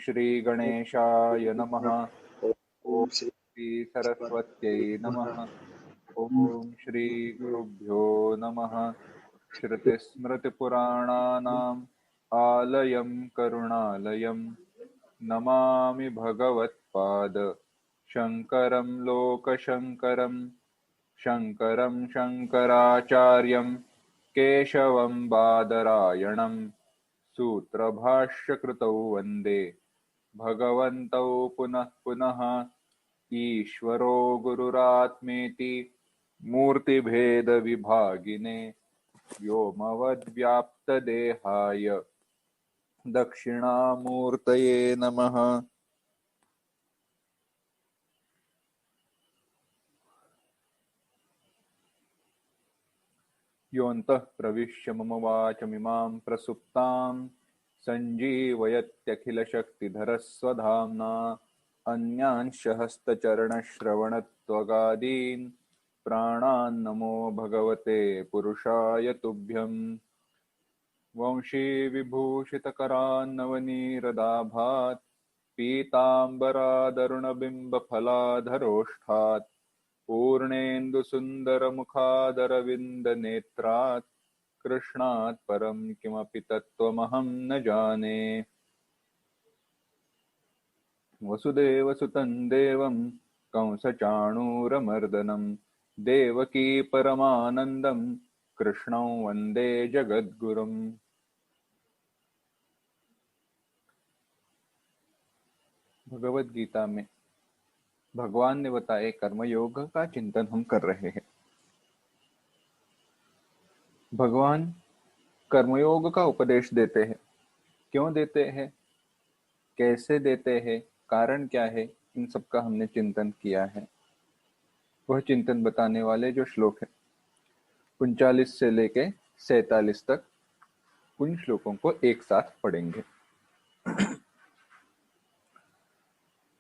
श्री गणेशाय नमः। ओम ओम श्री सरस्वत्यै नमः। ओम श्री गुरुभ्यो नमः। श्रुतिस्मृतिपुराणानाम् आलयं करुणालयं नमामि भगवत्पाद शङ्करं लोकशङ्करं। शङ्करं शङ्कराचार्यं केशवं बादरायणं सूत्रभाष्यकृतौ वन्दे भगवन्तौ पुनः पुनः। ईश्वरो गुरुरात्मेति मूर्तिभेदविभागिने व्योमवद्व्याप्तदेहाय दक्षिणामूर्तये नमः। योऽन्तः प्रविश्य मम वाचमिमां प्रसुप्तां सञ्जीवयत्यखिलशक्तिधरस्वधाम्ना अन्यांश हस्तचरणश्रवणत्वगादीन् प्राणान्नमो भगवते पुरुषाय तुभ्यं। वंशीविभूषितकरान्नवनीरदाभात् पीताम्बरादरुणबिम्बफलाधरोष्ठात् पूर्णेन्दुसुन्दरमुखादरविन्दनेत्रात् कृष्णात् परं किमपि तत्त्वमहं न जाने। वसुदेवसुतं देवं कंसचाणूरमर्दनं देवकी परमानन्दं कृष्णं वन्दे जगद्गुरुम्। भगवद गीता में भगवान ने बताए कर्मयोग का चिंतन हम कर रहे हैं। भगवान कर्मयोग का उपदेश देते हैं। क्यों देते हैं, कैसे देते हैं, कारण क्या है, इन सब का हमने चिंतन किया है। वह चिंतन बताने वाले जो श्लोक है 39 से लेके 47 तक, उन श्लोकों को एक साथ पढ़ेंगे।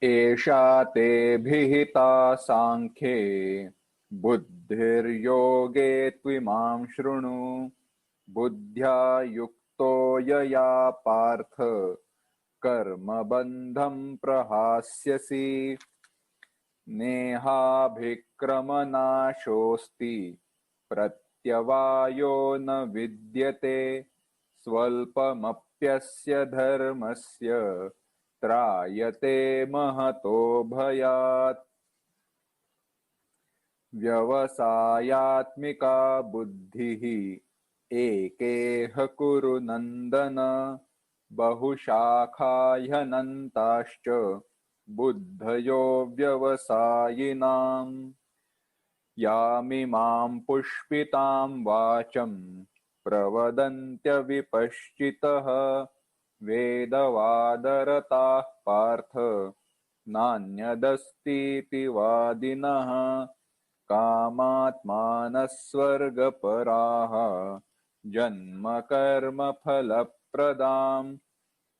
एषा ते भिहिता सांख्ये बुद्धिर्योगे त्विमां शृणु बुद्ध्या युक्तो यया पार्थ कर्मबन्धं प्रहास्यसि नेहाभिक्रमनाशोऽस्ति प्रत्यवायो न विद्यते स्वल्पमप्यस्य धर्मस्य त्रायते महतो भयात्। व्यवसायात्मिका बुद्धिः एकेह कुरु नन्दन बहुशाखाह्यनन्ताश्च बुद्धयो व्यवसायिनाम्। यामिमां पुष्पितां वाचं प्रवदन्त्यविपश्चितः वेदवादरताः पार्थ नान्यदस्तीति वादिनः कामात्मानः स्वर्गपराः जन्मकर्मफलप्रदां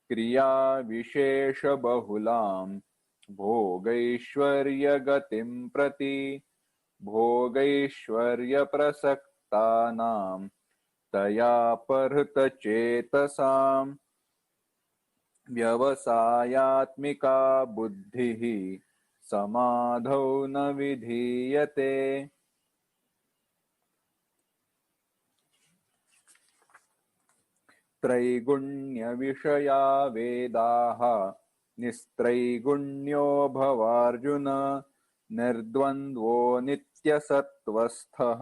क्रियाविशेषबहुलां भोगैश्वर्यगतिं प्रति भोगैश्वर्यप्रसक्तानां तयापहृतचेतसाम्। व्यवसायात्मिका बुद्धिः समाधौ न विधीयते। त्रैगुण्यविषया वेदाः निस्त्रैगुण्यो भवार्जुन निर्द्वन्द्वो नित्यसत्त्वस्थः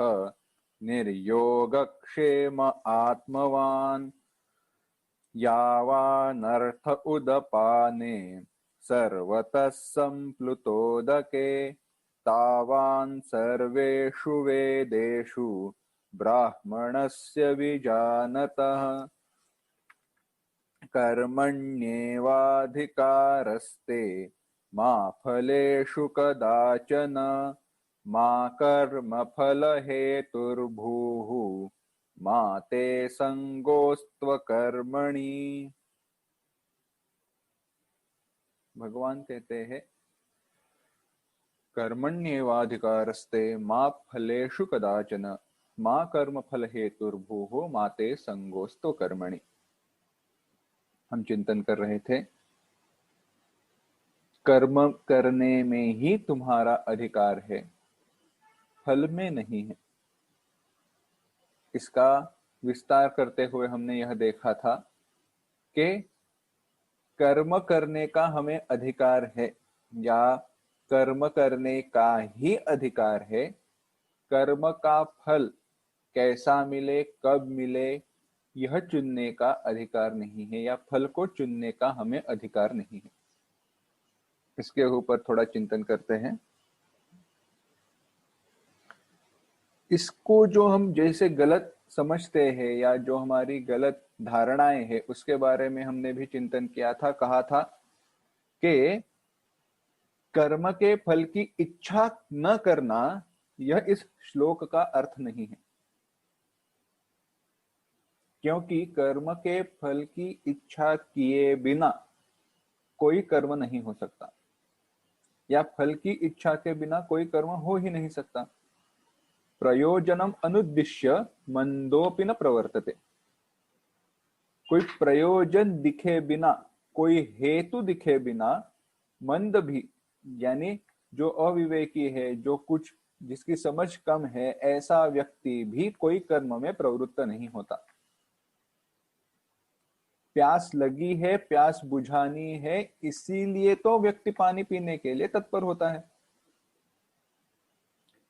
निर्योगक्षेम आत्मवान्। यावानर्थ उदपाने सर्वतः सम्प्लुतोदके तावान् सर्वेषु वेदेषु ब्राह्मणस्य विजानतः। कर्मण्येवाधिकारस्ते मा फलेषु कदाचन मा कर्मफलहेतुर्भूः मा ते संगोस्त्वकर्मणि। भगवान कहते हैं कर्मण्येवाधिकारस्ते मा फलेषु कदाचन मा कर्मफलहेतुर्भूः मा ते संगोस्त्वकर्मणि। हम चिंतन कर रहे थे कर्म करने में ही तुम्हारा अधिकार है, फल में नहीं है। इसका विस्तार करते हुए हमने यह देखा था कि कर्म करने का हमें अधिकार है, या कर्म करने का ही अधिकार है। कर्म का फल कैसा मिले, कब मिले, यह चुनने का अधिकार नहीं है, या फल को चुनने का हमें अधिकार नहीं है। इसके ऊपर थोड़ा चिंतन करते हैं। इसको जो हम जैसे गलत समझते हैं, या जो हमारी गलत धारणाएं हैं, उसके बारे में हमने भी चिंतन किया था। कहा था कि कर्म के फल की इच्छा न करना, यह इस श्लोक का अर्थ नहीं है। क्योंकि कर्म के फल की इच्छा किए बिना कोई कर्म नहीं हो सकता, या फल की इच्छा के बिना कोई कर्म हो ही नहीं सकता। प्रयोजनम अनुद्दिश्य मंदोपि न प्रवर्तते। कोई प्रयोजन दिखे बिना, कोई हेतु दिखे बिना, मंद भी यानी जो अविवेकी है, जो कुछ जिसकी समझ कम है, ऐसा व्यक्ति भी कोई कर्म में प्रवृत्त नहीं होता। प्यास लगी है, प्यास बुझानी है, इसीलिए तो व्यक्ति पानी पीने के लिए तत्पर होता है।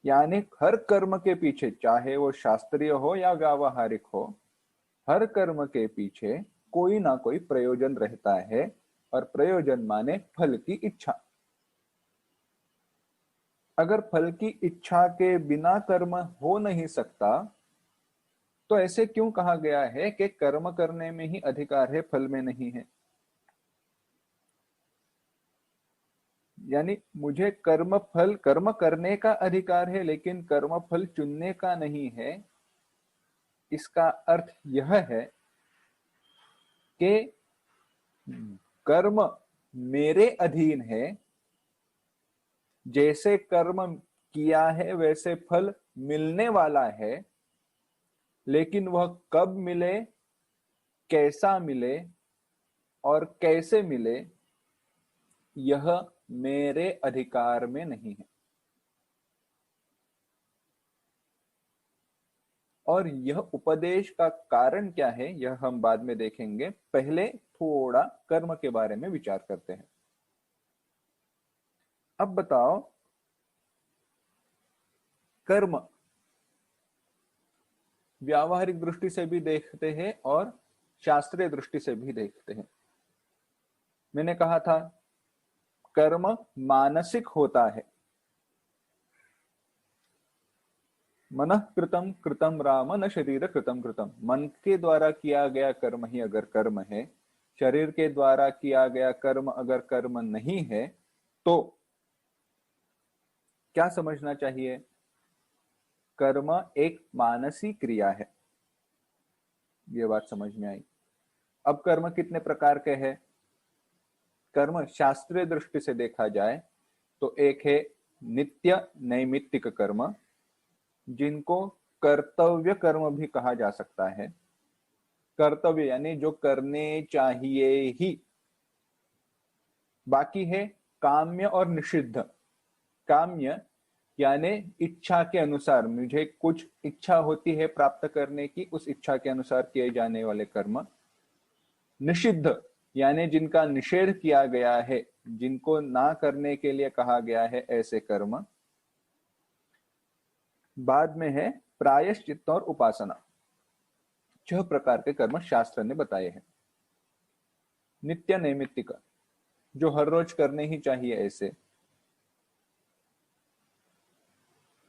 यानी हर कर्म के पीछे, चाहे वो शास्त्रीय हो या व्यावहारिक हो, हर कर्म के पीछे कोई ना कोई प्रयोजन रहता है, और प्रयोजन माने फल की इच्छा। अगर फल की इच्छा के बिना कर्म हो नहीं सकता, तो ऐसे क्यों कहा गया है कि कर्म करने में ही अधिकार है, फल में नहीं है? यानी मुझे कर्म करने का अधिकार है, लेकिन कर्म फल चुनने का नहीं है। इसका अर्थ यह है कि कर्म मेरे अधीन है, जैसे कर्म किया है वैसे फल मिलने वाला है, लेकिन वह कब मिले, कैसा मिले और कैसे मिले, यह मेरे अधिकार में नहीं है। और यह उपदेश का कारण क्या है, यह हम बाद में देखेंगे। पहले थोड़ा कर्म के बारे में विचार करते हैं। अब बताओ, कर्म व्यावहारिक दृष्टि से भी देखते हैं और शास्त्रीय दृष्टि से भी देखते हैं। मैंने कहा था कर्म मानसिक होता है। मन कृतम कृतम राम न शरीर कृतम कृतम। मन के द्वारा किया गया कर्म ही अगर कर्म है, शरीर के द्वारा किया गया कर्म अगर कर्म नहीं है, तो क्या समझना चाहिए? कर्म एक मानसिक क्रिया है। ये बात समझ में आई। अब कर्म कितने प्रकार के हैं? कर्म शास्त्रीय दृष्टि से देखा जाए तो एक है नित्य नैमित्तिक कर्म, जिनको कर्तव्य कर्म भी कहा जा सकता है। कर्तव्य यानी जो करने चाहिए ही। बाकी है काम्य और निषिद्ध। काम्य यानी इच्छा के अनुसार, मुझे कुछ इच्छा होती है प्राप्त करने की, उस इच्छा के अनुसार किए जाने वाले कर्म। निषिद्ध यानी जिनका निषेध किया गया है, जिनको ना करने के लिए कहा गया है, ऐसे कर्म। बाद में है प्रायश्चित्त और उपासना। 6 प्रकार के कर्म शास्त्र ने बताए हैं। नित्य नैमित्तिक, जो हर रोज करने ही चाहिए ऐसे।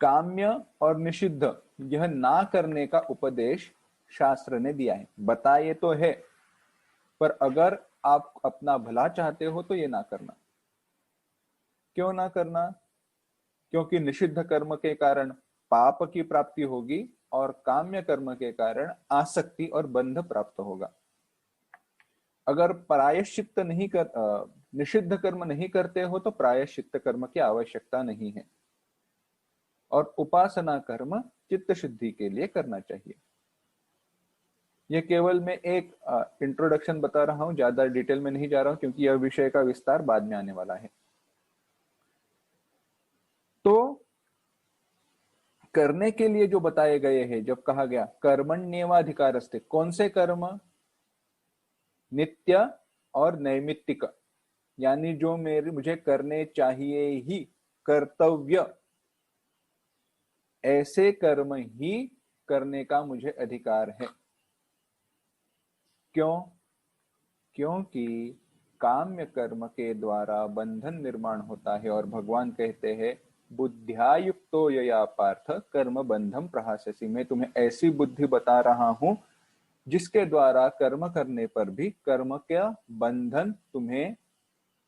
काम्य और निषिद्ध, यह ना करने का उपदेश शास्त्र ने दिया है। बताए तो है, पर अगर आप अपना भला चाहते हो तो ये ना करना। क्यों ना करना? क्योंकि निषिद्ध कर्म के कारण पाप की प्राप्ति होगी, और काम्य कर्म के कारण आसक्ति और बंध प्राप्त होगा। अगर प्रायश्चित्त नहीं कर निषिद्ध कर्म नहीं करते हो तो प्रायश्चित्त कर्म की आवश्यकता नहीं है। और उपासना कर्म चित्त शुद्धि के लिए करना चाहिए। यह केवल मैं एक इंट्रोडक्शन बता रहा हूं, ज्यादा डिटेल में नहीं जा रहा हूं, क्योंकि यह विषय का विस्तार बाद में आने वाला है। करने के लिए जो बताए गए हैं, जब कहा गया कर्मण्येवाधिकारस्ते, कौन से कर्म? नित्य और नैमित्तिक, यानी जो मेरे मुझे करने चाहिए ही, कर्तव्य, ऐसे कर्म ही करने का मुझे अधिकार है। क्यों? क्योंकि काम्य कर्म के द्वारा बंधन निर्माण होता है, और भगवान कहते हैं बुद्ध्या युक्तो यया पार्थ कर्म बंधम प्रहास्यसि, मैं तुम्हें ऐसी बुद्धि बता रहा हूं जिसके द्वारा कर्म करने पर भी कर्म का बंधन तुम्हें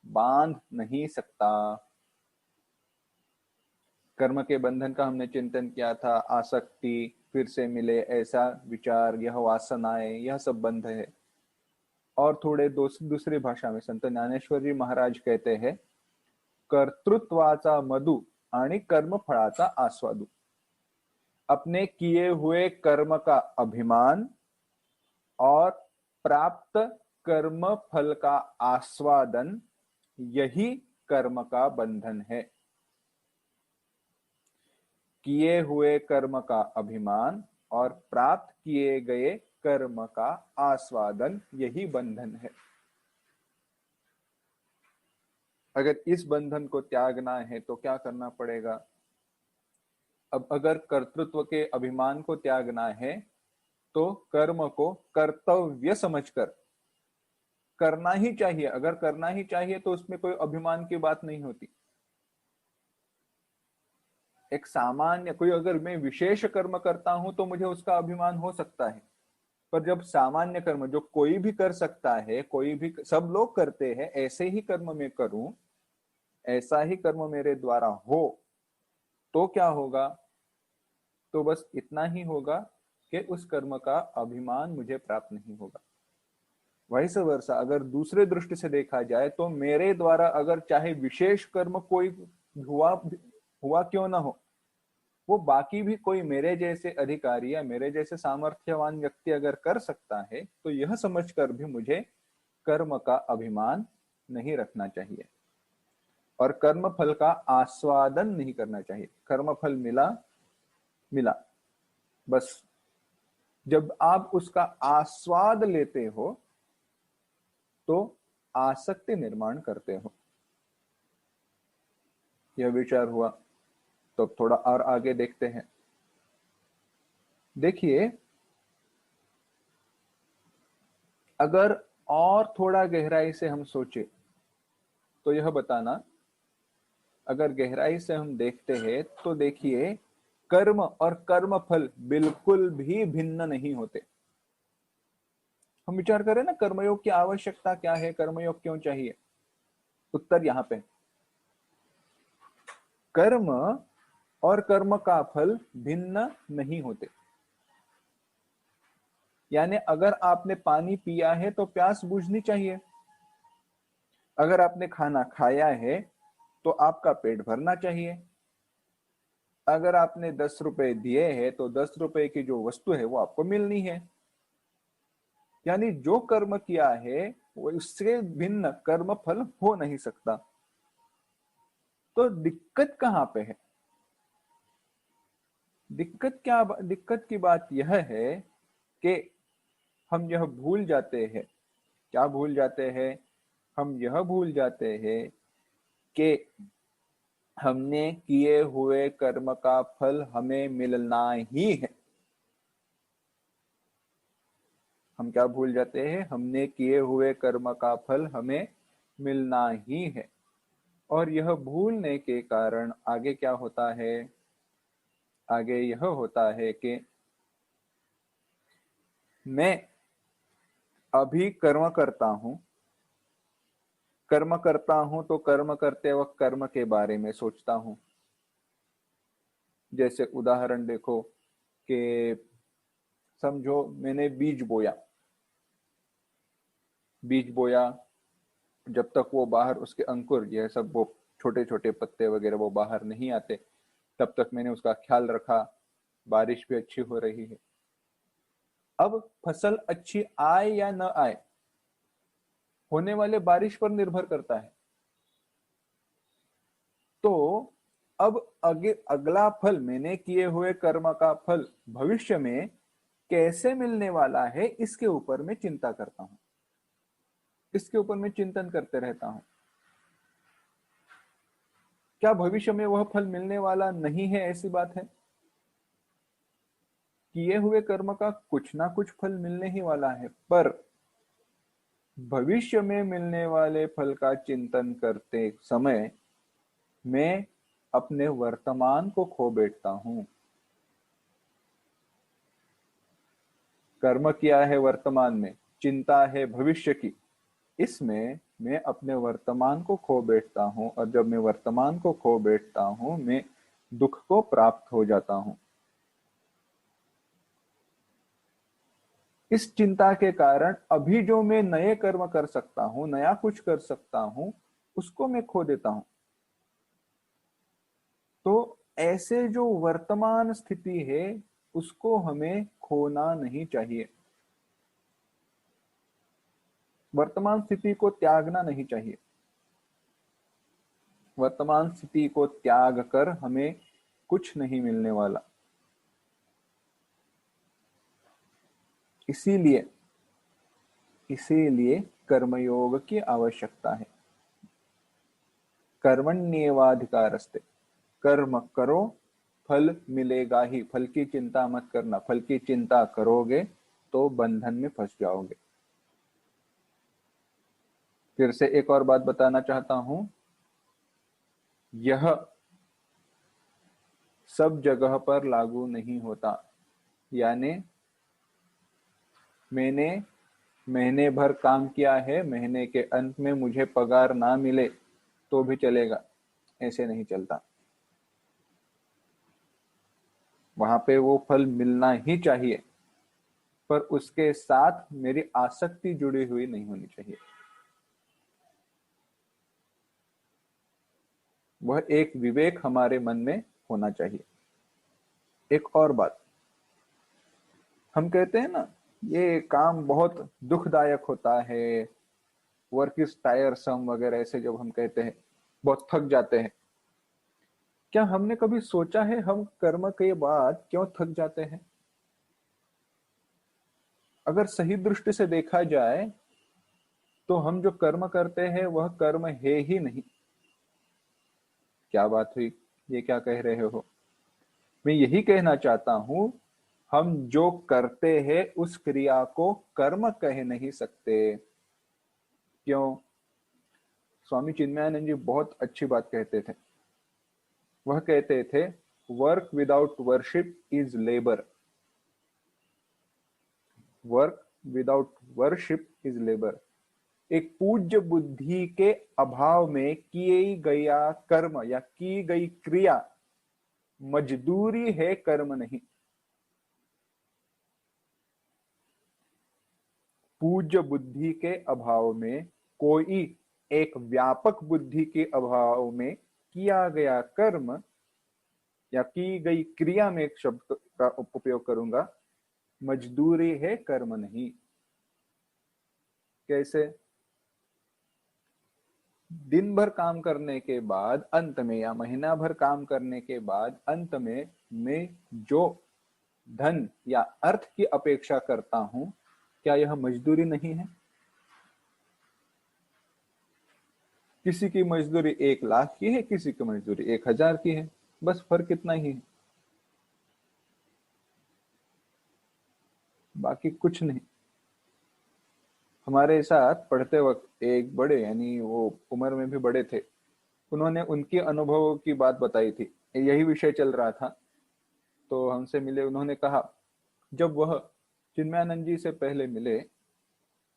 बांध नहीं सकता। कर्म के बंधन का हमने चिंतन किया था, आसक्ति, फिर से मिले ऐसा विचार, यह वासनाएं, यह सब बंध है। और थोड़े दूसरी भाषा में संत ज्ञानेश्वर जी महाराज कहते हैं कर्तृत्वाचा मधु आणि कर्म फळाचा आस्वादु, अपने किए हुए कर्म का अभिमान और प्राप्त कर्म फल का आस्वादन, यही कर्म का बंधन है। किए हुए कर्म का अभिमान और प्राप्त किए गए कर्म का आस्वादन, यही बंधन है। अगर इस बंधन को त्यागना है तो क्या करना पड़ेगा? अब अगर कर्तृत्व के अभिमान को त्यागना है तो कर्म को कर्तव्य समझकर करना ही चाहिए। अगर करना ही चाहिए तो उसमें कोई अभिमान की बात नहीं होती। एक सामान्य कोई, अगर मैं विशेष कर्म करता हूं तो मुझे उसका अभिमान हो सकता है, पर जब सामान्य कर्म जो कोई भी कर सकता है, कोई भी, सब लोग करते हैं, ऐसे ही कर्म मैं करूं, ऐसा ही कर्म मेरे द्वारा हो, तो क्या होगा? तो बस इतना ही होगा कि उस कर्म का अभिमान मुझे प्राप्त नहीं होगा। वैसे वर्षा अगर दूसरे दृष्टि से देखा जाए तो मेरे द्वारा अगर चाहे विशेष कर्म कोई हुआ हुआ क्यों ना हो, वो बाकी भी कोई मेरे जैसे अधिकारी या मेरे जैसे सामर्थ्यवान व्यक्ति अगर कर सकता है, तो यह समझकर भी मुझे कर्म का अभिमान नहीं रखना चाहिए और कर्म फल का आस्वादन नहीं करना चाहिए। कर्म फल मिला मिला, बस। जब आप उसका आस्वाद लेते हो तो आसक्ति निर्माण करते हो। यह विचार हुआ, तो थोड़ा और आगे देखते हैं। देखिए, अगर और थोड़ा गहराई से हम सोचे तो यह बताना, अगर गहराई से हम देखते हैं तो देखिए, कर्म और कर्म फल बिल्कुल भी भिन्न नहीं होते। हम विचार करें ना, कर्मयोग की आवश्यकता क्या है, कर्मयोग क्यों चाहिए? उत्तर यहां पे, कर्म और कर्म का फल भिन्न नहीं होते। यानी अगर आपने पानी पिया है तो प्यास बुझनी चाहिए, अगर आपने खाना खाया है तो आपका पेट भरना चाहिए, अगर आपने 10 रुपए दिए हैं तो 10 रुपए की जो वस्तु है वो आपको मिलनी है। यानी जो कर्म किया है वो उससे भिन्न कर्म फल हो नहीं सकता। तो दिक्कत कहां पे है? दिक्कत की बात यह है कि हम यह भूल जाते हैं। क्या भूल जाते हैं? हम यह भूल जाते हैं कि हमने किए हुए कर्म का फल हमें मिलना ही है। हम क्या भूल जाते हैं? हमने किए हुए कर्म का फल हमें मिलना ही है। और यह भूलने के कारण आगे क्या होता है? आगे यह होता है कि मैं अभी कर्म करता हूं, तो कर्म करते वक्त कर्म के बारे में सोचता हूं। जैसे उदाहरण देखो कि समझो मैंने बीज बोया, जब तक वो बाहर उसके अंकुर, यह सब वो छोटे छोटे पत्ते वगैरह वो बाहर नहीं आते, तब तक मैंने उसका ख्याल रखा, बारिश भी अच्छी हो रही है। अब फसल अच्छी आए या न आए, होने वाले बारिश पर निर्भर करता है। तो अब अगला फल, मैंने किए हुए कर्म का फल भविष्य में कैसे मिलने वाला है, इसके ऊपर मैं चिंता करता हूं, इसके ऊपर मैं चिंतन करते रहता हूं। क्या भविष्य में वह फल मिलने वाला नहीं है? ऐसी बात है। किए हुए कर्म का कुछ ना कुछ फल मिलने ही वाला है, पर भविष्य में मिलने वाले फल का चिंतन करते समय मैं अपने वर्तमान को खो बैठता हूं। कर्म किया है वर्तमान में, चिंता है भविष्य की, इसमें मैं अपने वर्तमान को खो बैठता हूं, और जब मैं वर्तमान को खो बैठता हूं, मैं दुख को प्राप्त हो जाता हूं। इस चिंता के कारण अभी जो मैं नए कर्म कर सकता हूं, नया कुछ कर सकता हूं, उसको मैं खो देता हूं। तो ऐसे जो वर्तमान स्थिति है, उसको हमें खोना नहीं चाहिए, वर्तमान स्थिति को त्यागना नहीं चाहिए। वर्तमान स्थिति को त्याग कर हमें कुछ नहीं मिलने वाला। इसीलिए इसीलिए कर्मयोग की आवश्यकता है। कर्मण्येवाधिकारस्ते, कर्म करो, फल मिलेगा ही। फल की चिंता मत करना, फल की चिंता करोगे तो बंधन में फंस जाओगे। फिर से एक और बात बताना चाहता हूं, यह सब जगह पर लागू नहीं होता। यानी मैंने महीने भर काम किया है, महीने के अंत में मुझे पगार ना मिले तो भी चलेगा, ऐसे नहीं चलता। वहां पे वो फल मिलना ही चाहिए, पर उसके साथ मेरी आसक्ति जुड़ी हुई नहीं होनी चाहिए। वह एक विवेक हमारे मन में होना चाहिए। एक और बात, हम कहते हैं ना, ये काम बहुत दुखदायक होता है, वर्क इज टायरसम वगैरह, ऐसे जब हम कहते हैं, बहुत थक जाते हैं। क्या हमने कभी सोचा है हम कर्म के बाद क्यों थक जाते हैं? अगर सही दृष्टि से देखा जाए तो हम जो कर्म करते हैं वह कर्म है ही नहीं। क्या बात हुई, ये क्या कह रहे हो? मैं यही कहना चाहता हूं, हम जो करते हैं उस क्रिया को कर्म कह नहीं सकते। क्यों? स्वामी चिन्मयानंद जी बहुत अच्छी बात कहते थे। वह कहते थे, work without worship is labour, work without worship is labour. एक पूज्य बुद्धि के अभाव में किए गया कर्म या की गई क्रिया मजदूरी है, कर्म नहीं। पूज्य बुद्धि के अभाव में, कोई एक व्यापक बुद्धि के अभाव में किया गया कर्म या की गई क्रिया में एक शब्द का उपयोग करूंगा, मजदूरी है, कर्म नहीं। कैसे? दिन भर काम करने के बाद अंत में, या महीना भर काम करने के बाद अंत में मैं जो धन या अर्थ की अपेक्षा करता हूं, क्या यह मजदूरी नहीं है? किसी की मजदूरी 1 लाख की है, किसी की मजदूरी 1,000 की है, बस फर्क इतना ही है, बाकी कुछ नहीं। हमारे साथ पढ़ते वक्त एक बड़े, यानी वो उम्र में भी बड़े थे, उन्होंने उनके अनुभवों की बात बताई थी। यही विषय चल रहा था, तो हमसे मिले। उन्होंने कहा, जब वह चिन्मयानंद जी से पहले मिले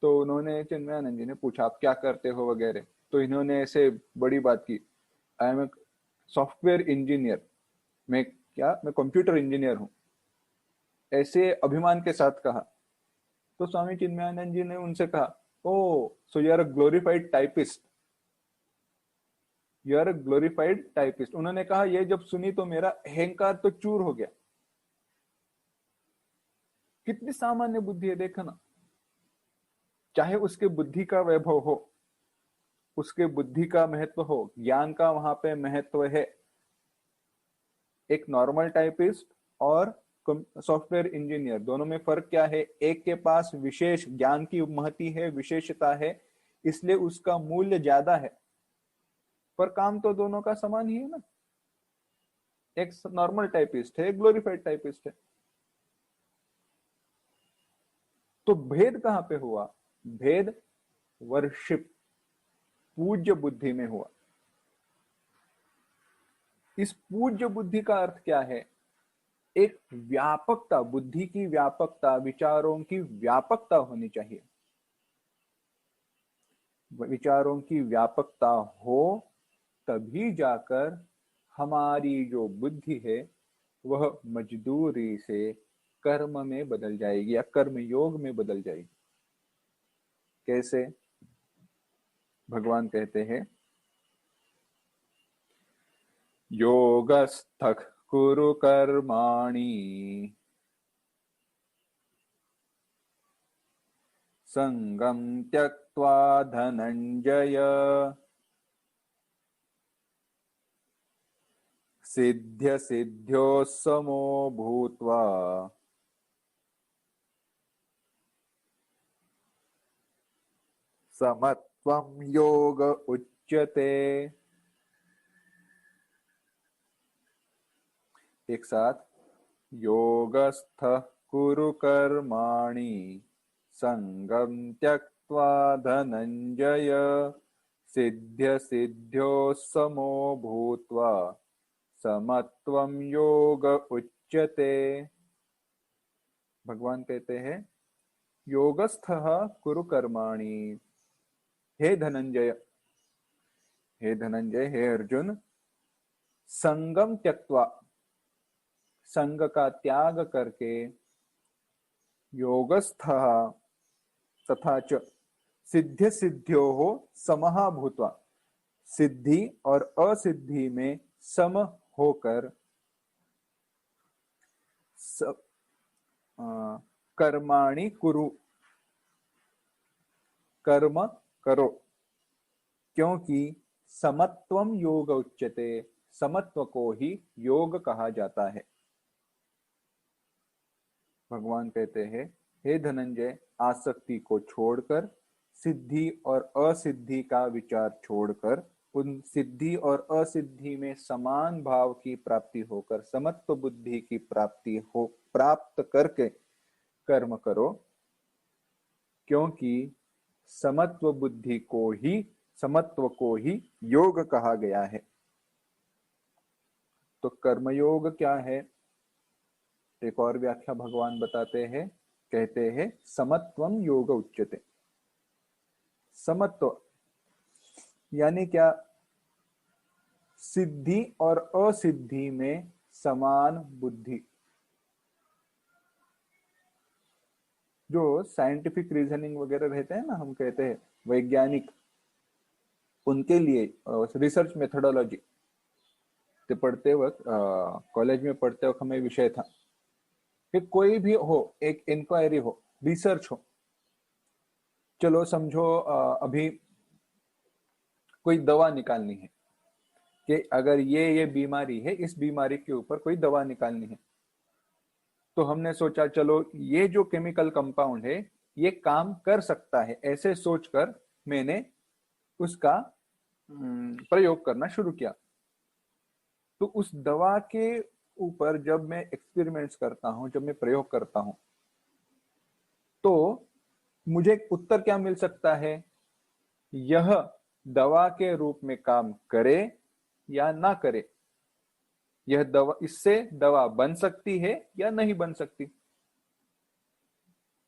तो उन्होंने, चिन्मयानंद जी ने पूछा आप क्या करते हो वगैरह, तो इन्होंने ऐसे बड़ी बात की, I am a software engineer, मैं कंप्यूटर इंजीनियर हूं, ऐसे अभिमान के साथ कहा। तो स्वामी चिन्मयानंद जी ने उनसे कहा, oh so you are a glorified typist, you are a glorified typist. उन्होंने कहा, ये जब सुनी तो मेरा अहंकार तो चूर हो गया। कितनी सामान्य बुद्धि है, देखो ना। चाहे उसके बुद्धि का वैभव हो, उसके बुद्धि का महत्व हो, ज्ञान का वहां पे महत्व है, एक नॉर्मल टाइपिस्ट और सॉफ्टवेयर इंजीनियर, दोनों में फर्क क्या है? एक के पास विशेष ज्ञान की महती है, विशेषता है, इसलिए उसका मूल्य ज्यादा है, पर काम तो दोनों का समान ही है ना। एक नॉर्मल टाइपिस्ट है, एक ग्लोरीफाइड टाइपिस्ट है। तो भेद कहां पे हुआ? भेद वर्शिप, पूज्य बुद्धि में हुआ। इस पूज्य बुद्धि का अर्थ क्या है? एक व्यापकता, बुद्धि की व्यापकता, विचारों की व्यापकता होनी चाहिए। विचारों की व्यापकता हो तभी जाकर हमारी जो बुद्धि है वह मजदूरी से कर्म में बदल जाएगी या कर्म योग में बदल जाएगी। कैसे? भगवान कहते हैं, योगस्थः कुरु कर्माणि संगम त्यक्त्वा धनंजय सिद्ध्य सिद्ध्यो समो भूत्वा समत्वं योग उच्यते। एक साथ, योगस्थः कुरु कर्माणि संगम त्यक्त्वा धनंजय सिद्ध्य सिद्ध्यो समो भूत्वा समत्वं योग उच्यते। भगवान कहते हैं, योगस्थः कुरु कर्माणि। हे धनंजय, हे धनंजय, हे अर्जुन, संगम त्यक्त्वा, संग का त्याग करके, योगस्थः तथा च सिद्ध्य सिद्ध्यो हो समः भूत्वा, सिद्धि और असिद्धि में सम होकर कर्माणि कुरु, कर्म करो, क्योंकि समत्वम योग उच्यते, समत्व को ही योग कहा जाता है। भगवान कहते हैं, हे धनंजय, आसक्ति को छोड़कर, सिद्धि और असिद्धि का विचार छोड़कर, उन सिद्धि और असिद्धि में समान भाव की प्राप्ति होकर, समत्व बुद्धि की प्राप्ति हो, प्राप्त करके कर्म करो, क्योंकि समत्व बुद्धि को ही, समत्व को ही योग कहा गया है। तो कर्मयोग क्या है? एक और व्याख्या भगवान बताते हैं, कहते हैं, समत्वम योग उच्यते। समत्व यानी क्या? सिद्धि और असिद्धि में समान बुद्धि। जो साइंटिफिक रीजनिंग वगैरह रहते हैं ना, हम कहते हैं वैज्ञानिक, उनके लिए रिसर्च मेथोडोलॉजी ते पढ़ते वक्त, कॉलेज में पढ़ते वक्त हमें विषय था कि कोई भी हो, एक इंक्वायरी हो, रिसर्च हो, चलो समझो अभी कोई दवा निकालनी है कि अगर ये बीमारी है, इस बीमारी के ऊपर कोई दवा निकालनी है, तो हमने सोचा चलो ये जो केमिकल कंपाउंड है ये काम कर सकता है, ऐसे सोचकर मैंने उसका प्रयोग करना शुरू किया। तो उस दवा के ऊपर जब मैं एक्सपेरिमेंट्स करता हूं, जब मैं प्रयोग करता हूं, तो मुझे उत्तर क्या मिल सकता है? यह दवा के रूप में काम करे या ना करे, यह दवा, इससे दवा बन सकती है या नहीं बन सकती।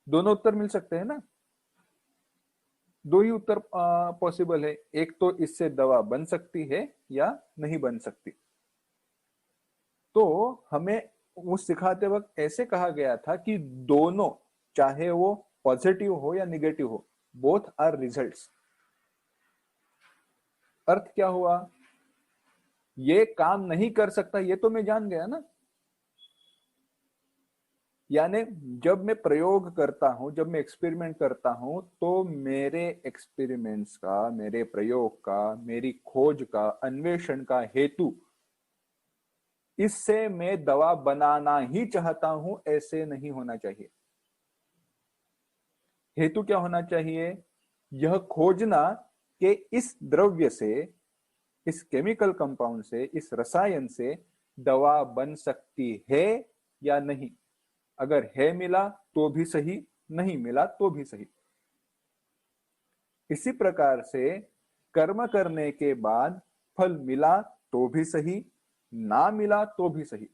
दोनों उत्तर मिल सकते हैं ना। दो ही उत्तर पॉसिबल है, एक तो इससे दवा बन सकती है या नहीं बन सकती। तो हमें वो सिखाते वक्त ऐसे कहा गया था कि दोनों, चाहे वो पॉजिटिव हो या निगेटिव हो, बोथ आर रिजल्ट्स। अर्थ क्या हुआ? ये काम नहीं कर सकता ये तो मैं जान गया ना। यानी जब मैं प्रयोग करता हूं, जब मैं एक्सपेरिमेंट करता हूं, तो मेरे एक्सपेरिमेंट्स का, मेरे प्रयोग का, मेरी खोज का, अन्वेषण का हेतु इससे मैं दवा बनाना ही चाहता हूं, ऐसे नहीं होना चाहिए। हेतु क्या होना चाहिए? यह खोजना कि इस द्रव्य से, इस केमिकल कंपाउंड से, इस रसायन से दवा बन सकती है या नहीं। अगर है मिला तो भी सही, नहीं मिला तो भी सही। इसी प्रकार से कर्म करने के बाद फल मिला तो भी सही, ना मिला तो भी सही।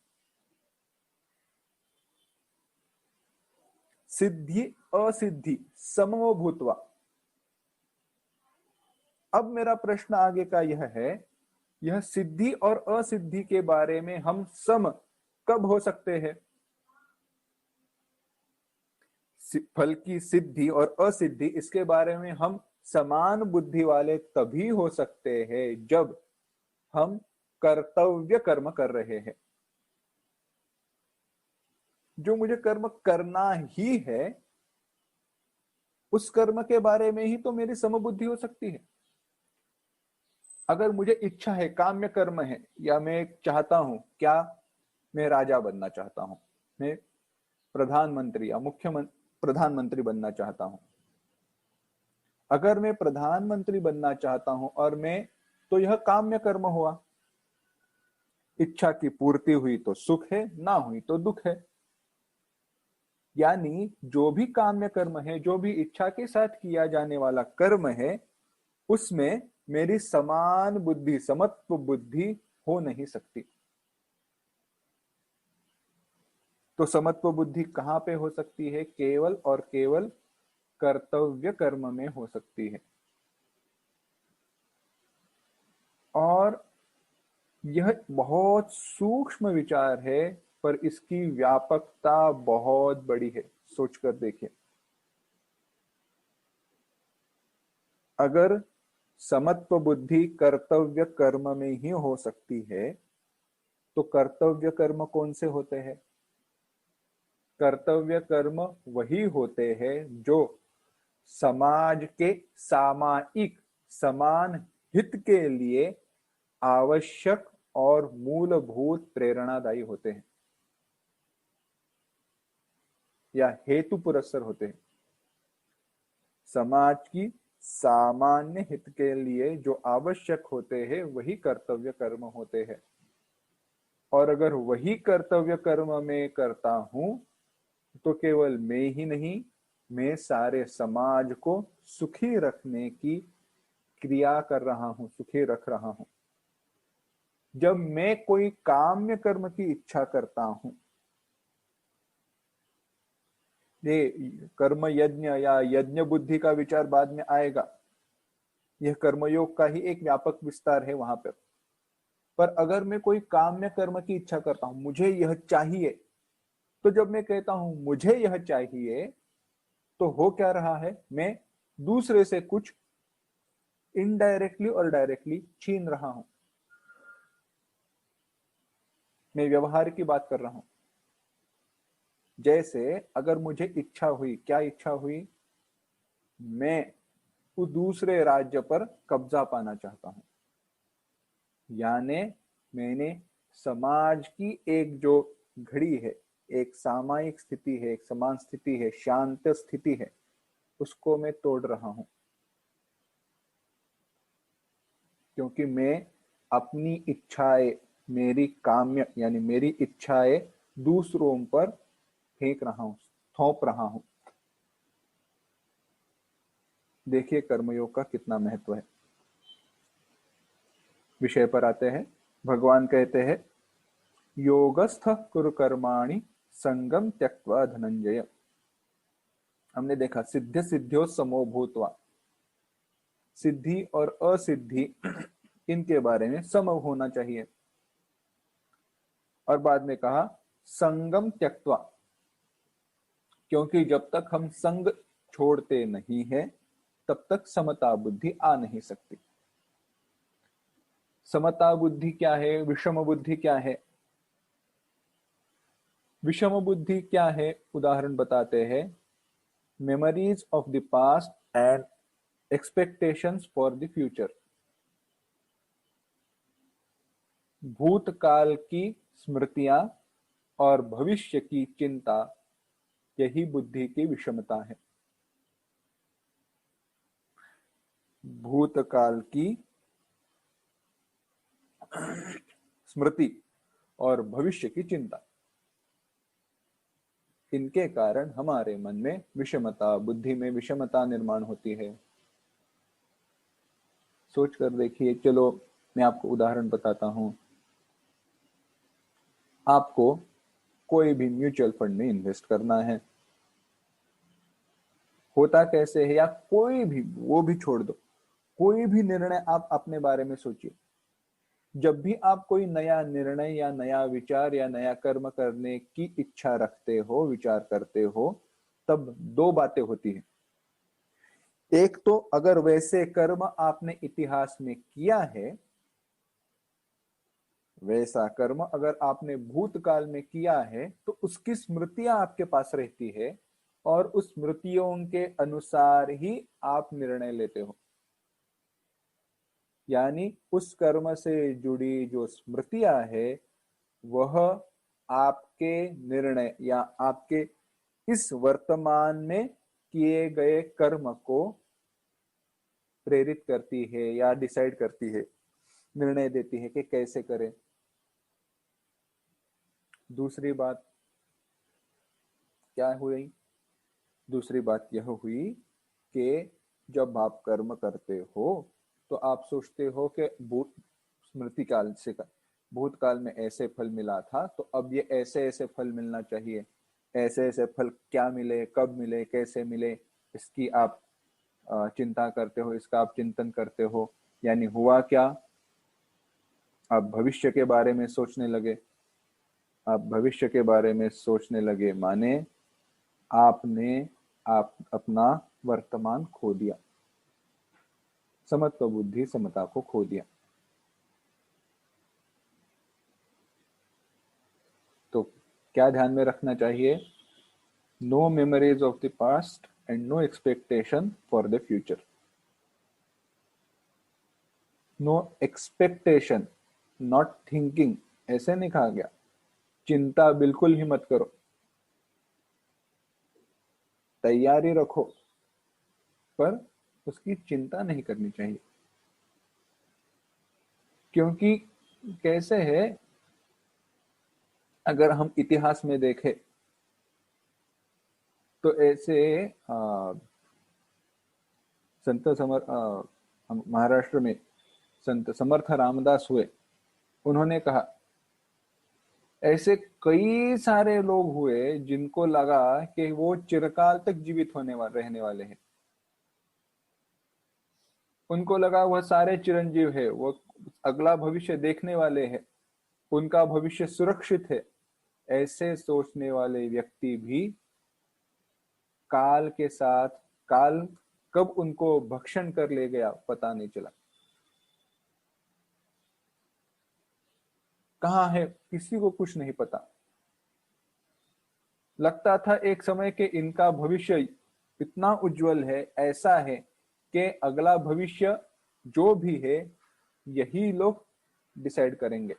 सिद्धि असिद्धि समो भूत्वा। अब मेरा प्रश्न आगे का यह है, यह सिद्धि और असिद्धि के बारे में हम सम कब हो सकते हैं? फल की सिद्धि और असिद्धि, इसके बारे में हम समान बुद्धि वाले तभी हो सकते हैं जब हम कर्तव्य कर्म कर रहे हैं। जो मुझे कर्म करना ही है, उस कर्म के बारे में ही तो मेरी समबुद्धि हो सकती है। अगर मुझे इच्छा है, काम्य कर्म है, या मैं चाहता हूं, क्या मैं राजा बनना चाहता हूं, मैं प्रधानमंत्री या मुख्यमंत्री, प्रधानमंत्री बनना चाहता हूं। अगर मैं प्रधानमंत्री बनना चाहता हूं और मैं, तो यह काम्य कर्म हुआ। इच्छा की पूर्ति हुई तो सुख है, ना हुई तो दुख है। यानी जो भी काम्य कर्म है, जो भी इच्छा के साथ किया जाने वाला कर्म है, उसमें मेरी समान बुद्धि, समत्व बुद्धि हो नहीं सकती। तो समत्व बुद्धि कहां पे हो सकती है? केवल और केवल कर्तव्य कर्म में हो सकती है। और यह बहुत सूक्ष्म विचार है, पर इसकी व्यापकता बहुत बड़ी है। सोचकर देखिए, अगर समत्व बुद्धि कर्तव्य कर्म में ही हो सकती है, तो कर्तव्य कर्म कौन से होते हैं? कर्तव्य कर्म वही होते हैं जो समाज के सामायिक समान हित के लिए आवश्यक और मूलभूत प्रेरणादायी होते हैं, या हेतु पुरस्सर होते हैं। समाज की सामान्य हित के लिए जो आवश्यक होते हैं, वही कर्तव्य कर्म होते हैं। और अगर वही कर्तव्य कर्म में करता हूं, तो केवल मैं ही नहीं, मैं सारे समाज को सुखी रखने की क्रिया कर रहा हूं, सुखी रख रहा हूं। जब मैं कोई काम्य कर्म की इच्छा करता हूं, ये कर्म यज्ञ या यज्ञ बुद्धि का विचार बाद में आएगा, यह कर्मयोग का ही एक व्यापक विस्तार है वहां पर अगर मैं कोई काम्य कर्म की इच्छा करता हूं, मुझे यह चाहिए, तो जब मैं कहता हूं मुझे यह चाहिए, तो हो क्या रहा है? मैं दूसरे से कुछ इनडायरेक्टली और डायरेक्टली छीन रहा हूं। मैं व्यवहार की बात कर रहा हूं। जैसे अगर मुझे इच्छा हुई, क्या इच्छा हुई? मैं उस दूसरे राज्य पर कब्जा पाना चाहता हूं। यानी मैंने समाज की एक जो घड़ी है, एक सामायिक स्थिति है, एक समान स्थिति है, शांत स्थिति है, उसको मैं तोड़ रहा हूं। क्योंकि मैं अपनी इच्छाएं, मेरी काम्य यानी मेरी इच्छाएं दूसरों पर फेंक रहा हूं, थोप रहा हूं। देखिए कर्मयोग का कितना महत्व है। विषय पर आते हैं। भगवान कहते हैं, योगस्थ कुरु कर्माणि संगम त्यक्त्वा धनंजय। हमने देखा सिद्ध सिद्ध्यो समो भूत्वा, सिद्धि और असिद्धि इनके बारे में सम होना चाहिए। और बाद में कहा संगम त्यक्त्वा, क्योंकि जब तक हम संग छोड़ते नहीं है, तब तक समता बुद्धि आ नहीं सकती। समता बुद्धि क्या है? विषम बुद्धि क्या है? विषम बुद्धि क्या है? उदाहरण बताते हैं, memories of the past and expectations for the future. भूतकाल की स्मृतियां और भविष्य की चिंता, यही बुद्धि की विषमता है। भूतकाल की स्मृति और भविष्य की चिंता, इनके कारण हमारे मन में विषमता, बुद्धि में विषमता निर्माण होती है। सोच कर देखिए। चलो मैं आपको उदाहरण बताता हूं। आपको कोई भी म्यूचुअल फंड में इन्वेस्ट करना है, होता कैसे है, या कोई भी, वो भी छोड़ दो, कोई भी निर्णय आप अपने बारे में सोचिए। जब भी आप कोई नया निर्णय या नया विचार या नया कर्म करने की इच्छा रखते हो, विचार करते हो, तब दो बातें होती हैं। एक तो अगर वैसे कर्म आपने इतिहास में किया है, वैसा कर्म अगर आपने भूतकाल में किया है, तो उसकी स्मृतियां आपके पास रहती है और उस स्मृतियों के अनुसार ही आप निर्णय लेते हो। यानी उस कर्म से जुड़ी जो स्मृतियां है, वह आपके निर्णय या आपके इस वर्तमान में किए गए कर्म को प्रेरित करती है या डिसाइड करती है, निर्णय देती है कि कैसे करें। दूसरी बात क्या हुई? दूसरी बात यह हुई कि जब आप कर्म करते हो तो आप सोचते हो कि भूत स्मृति काल से भूतकाल में ऐसे फल मिला था, तो अब ये ऐसे ऐसे फल मिलना चाहिए। ऐसे ऐसे फल क्या मिले, कब मिले, कैसे मिले, इसकी आप चिंता करते हो, इसका आप चिंतन करते हो। यानी हुआ क्या? आप भविष्य के बारे में सोचने लगे। आप भविष्य के बारे में सोचने लगे माने आपने आप अपना वर्तमान खो दिया, समत्व बुद्धि समता को खो दिया। तो क्या ध्यान में रखना चाहिए? No memories of the past and no expectation for the future. No expectation, not thinking, ऐसे नहीं कहा गया। चिंता बिल्कुल ही मत करो, तैयारी रखो, पर उसकी चिंता नहीं करनी चाहिए। क्योंकि कैसे है, अगर हम इतिहास में देखें तो ऐसे संत हम महाराष्ट्र में संत समर्थ रामदास हुए। उन्होंने कहा ऐसे कई सारे लोग हुए जिनको लगा कि वो चिरकाल तक जीवित होने वाले, रहने वाले हैं। उनको लगा वह सारे चिरंजीव है, वो अगला भविष्य देखने वाले हैं, उनका भविष्य सुरक्षित है। ऐसे सोचने वाले व्यक्ति भी काल के साथ, काल कब उनको भक्षण कर ले गया पता नहीं चला। कहाँ है किसी को कुछ नहीं पता। लगता था एक समय के इनका भविष्य इतना उज्जवल है, ऐसा है कि अगला भविष्य जो भी है यही लोग डिसाइड करेंगे,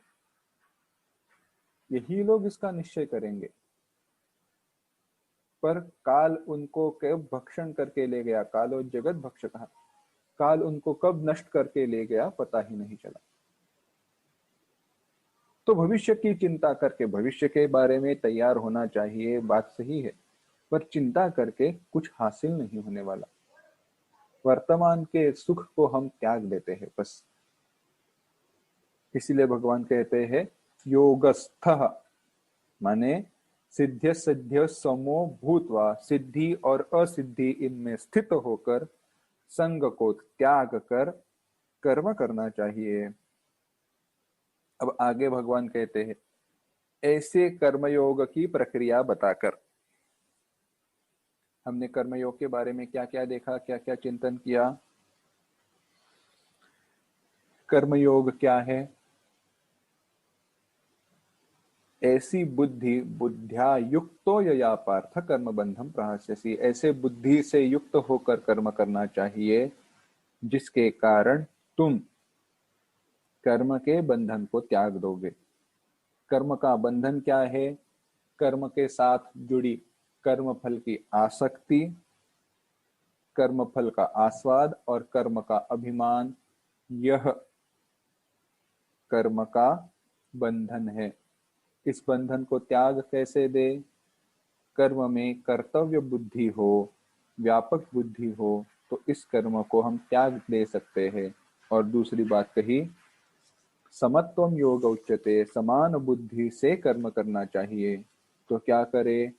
यही लोग इसका निश्चय करेंगे। पर काल उनको कब भक्षण करके ले गया, कालो जगत भक्षक, काल उनको कब नष्ट करके ले गया पता ही नहीं चला। तो भविष्य की चिंता करके भविष्य के बारे में तैयार होना चाहिए, बात सही है, पर चिंता करके कुछ हासिल नहीं होने वाला। वर्तमान के सुख को हम त्याग देते हैं बस। इसीलिए भगवान कहते हैं योगस्थः, माने सिद्ध्य सिद्ध्य समो भूतवा, सिद्धि और असिद्धि इनमें स्थित होकर संग को त्याग कर कर्म करना चाहिए। अब आगे भगवान कहते हैं ऐसे कर्मयोग की प्रक्रिया बताकर। हमने कर्मयोग के बारे में क्या क्या देखा, क्या क्या चिंतन किया। कर्मयोग क्या है? ऐसी बुद्धि बुद्ध्या युक्तो यया पार्थ कर्म बंधम प्रहास्यसि, ऐसे बुद्धि से युक्त होकर कर्म करना चाहिए जिसके कारण तुम कर्म के बंधन को त्याग दोगे। कर्म का बंधन क्या है? कर्म के साथ जुड़ी कर्म फल की आसक्ति, कर्म फल का आस्वाद और कर्म का अभिमान, यह कर्म का बंधन है। इस बंधन को त्याग कैसे दे? कर्म में कर्तव्य बुद्धि हो, व्यापक बुद्धि हो, तो इस कर्म को हम त्याग दे सकते हैं। और दूसरी बात कही, समत्वम योग उच्यते, समान बुद्धि से कर्म करना चाहिए। तो क्या करे?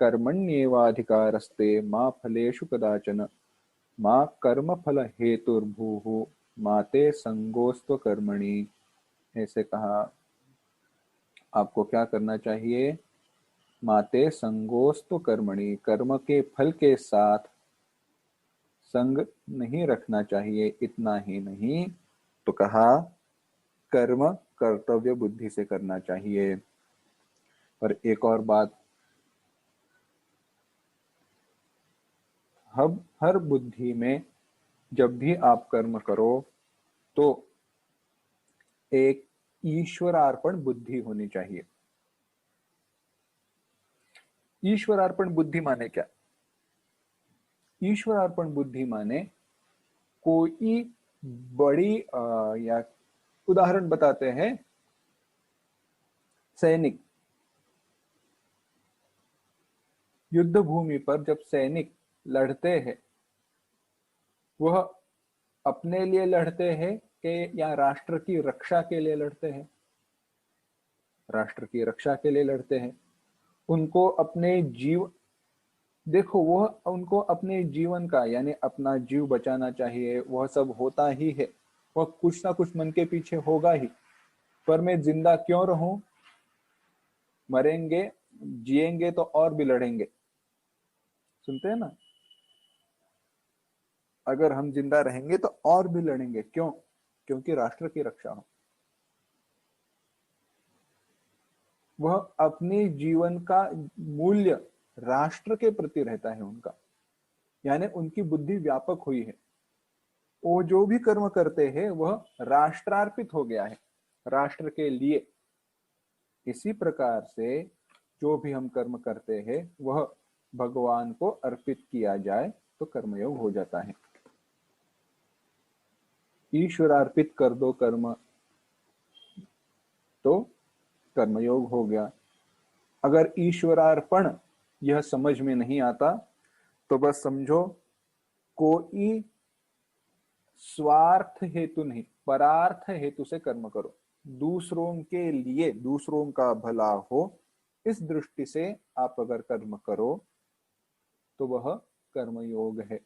कर्मण्येवाधिकारस्ते मा फलेषु कदाचन, माँ कर्म फल हेतुर्भूः माते संगोस्त्व कर्मणि। ऐसे कहा, आपको क्या करना चाहिए? माते संगोस्तु कर्मणि, कर्म के फल के साथ संग नहीं रखना चाहिए। इतना ही नहीं, तो कहा कर्म कर्तव्य बुद्धि से करना चाहिए। और एक और बात, अब हर बुद्धि में जब भी आप कर्म करो तो एक ईश्वरार्पण बुद्धि होनी चाहिए। ईश्वरार्पण बुद्धि माने क्या? ईश्वरार्पण बुद्धि माने कोई बड़ी या उदाहरण बताते हैं, सैनिक, युद्ध भूमि पर जब सैनिक लड़ते हैं, वह अपने लिए लड़ते हैं कि या राष्ट्र की रक्षा के लिए लड़ते हैं? राष्ट्र की रक्षा के लिए लड़ते हैं। उनको अपने जीव देखो, वह उनको अपने जीवन का यानी अपना जीव बचाना चाहिए, वह सब होता ही है, वह कुछ ना कुछ मन के पीछे होगा ही। पर मैं जिंदा क्यों रहूं? मरेंगे, जिएंगे तो और भी लड़ेंगे। सुनते हैं ना? अगर हम जिंदा रहेंगे तो और भी लड़ेंगे। क्यों? क्योंकि राष्ट्र की रक्षा हो। वह अपने जीवन का मूल्य राष्ट्र के प्रति रहता है उनका, यानी उनकी बुद्धि व्यापक हुई है। वो जो भी कर्म करते हैं वह राष्ट्रार्पित हो गया है, राष्ट्र के लिए। इसी प्रकार से जो भी हम कर्म करते हैं वह भगवान को अर्पित किया जाए तो कर्मयोग हो जाता है। ईश्वरार्पित कर दो कर्म तो कर्मयोग हो गया। अगर ईश्वरार्पण यह समझ में नहीं आता तो बस समझो कोई स्वार्थ हेतु नहीं, परार्थ हेतु से कर्म करो। दूसरों के लिए, दूसरों का भला हो, इस दृष्टि से आप अगर कर्म करो तो वह कर्मयोग है।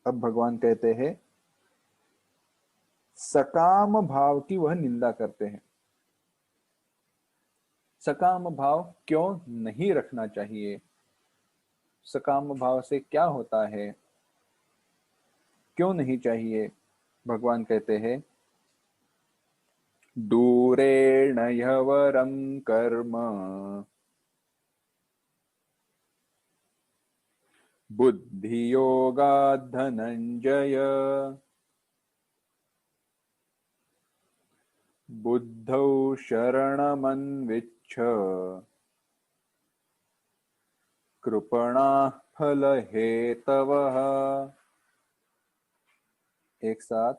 अब भगवान कहते हैं सकाम भाव की वह निंदा करते हैं। सकाम भाव क्यों नहीं रखना चाहिए? सकाम भाव से क्या होता है, क्यों नहीं चाहिए? भगवान कहते हैं दूरेण ह्यवरं कर्म बुद्धियोगात् धनंजय, बुद्धौ शरणमन्विच्छ कृपणाः फलहेतवः। एक साथ,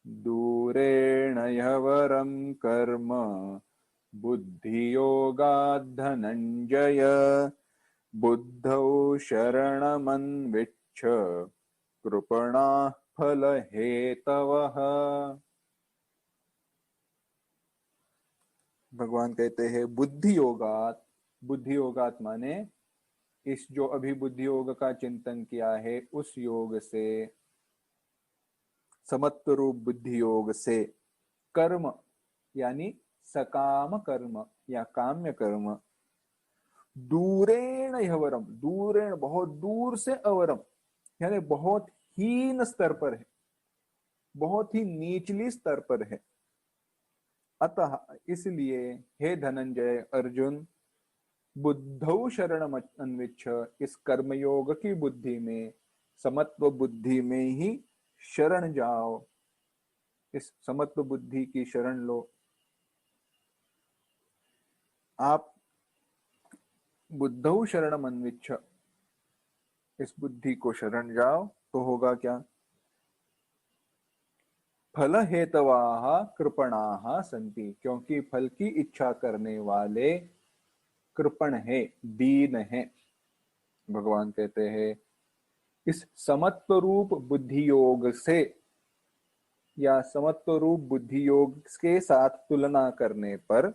दूरेण ह्यवरं कर्म बुद्धियोगात् धनंजय, बुद्धौ शरणमन्विच्छ कृपणाः फलहेतवः। भगवान कहते हैं बुद्धि योगात। बुद्धि योगात माने इस जो अभी बुद्धि योग का चिंतन किया है उस योग से, समत्व रूप बुद्धि योग से, कर्म यानी सकाम कर्म या काम्य कर्म, दूरेण यवरम, दूरेण बहुत दूर से, अवरम यानी बहुत हीन स्तर पर है, बहुत ही निचली स्तर पर है। अतः इसलिए हे धनंजय, अर्जुन, बुद्धौ शरणम अन्विच्छ, इस कर्मयोग की बुद्धि में, समत्व बुद्धि में ही शरण जाओ। इस समत्व बुद्धि की शरण लो। आप बुद्धौ शरणम अन्विच्छ, इस बुद्धि को शरण जाओ तो होगा क्या? फल हेतवाः कृपणाः सन्ति, क्योंकि फल की इच्छा करने वाले कृपण है, दीन है। भगवान कहते हैं इस समत्व रूप बुद्धि योग से या समत्व रूप बुद्धि योग के साथ तुलना करने पर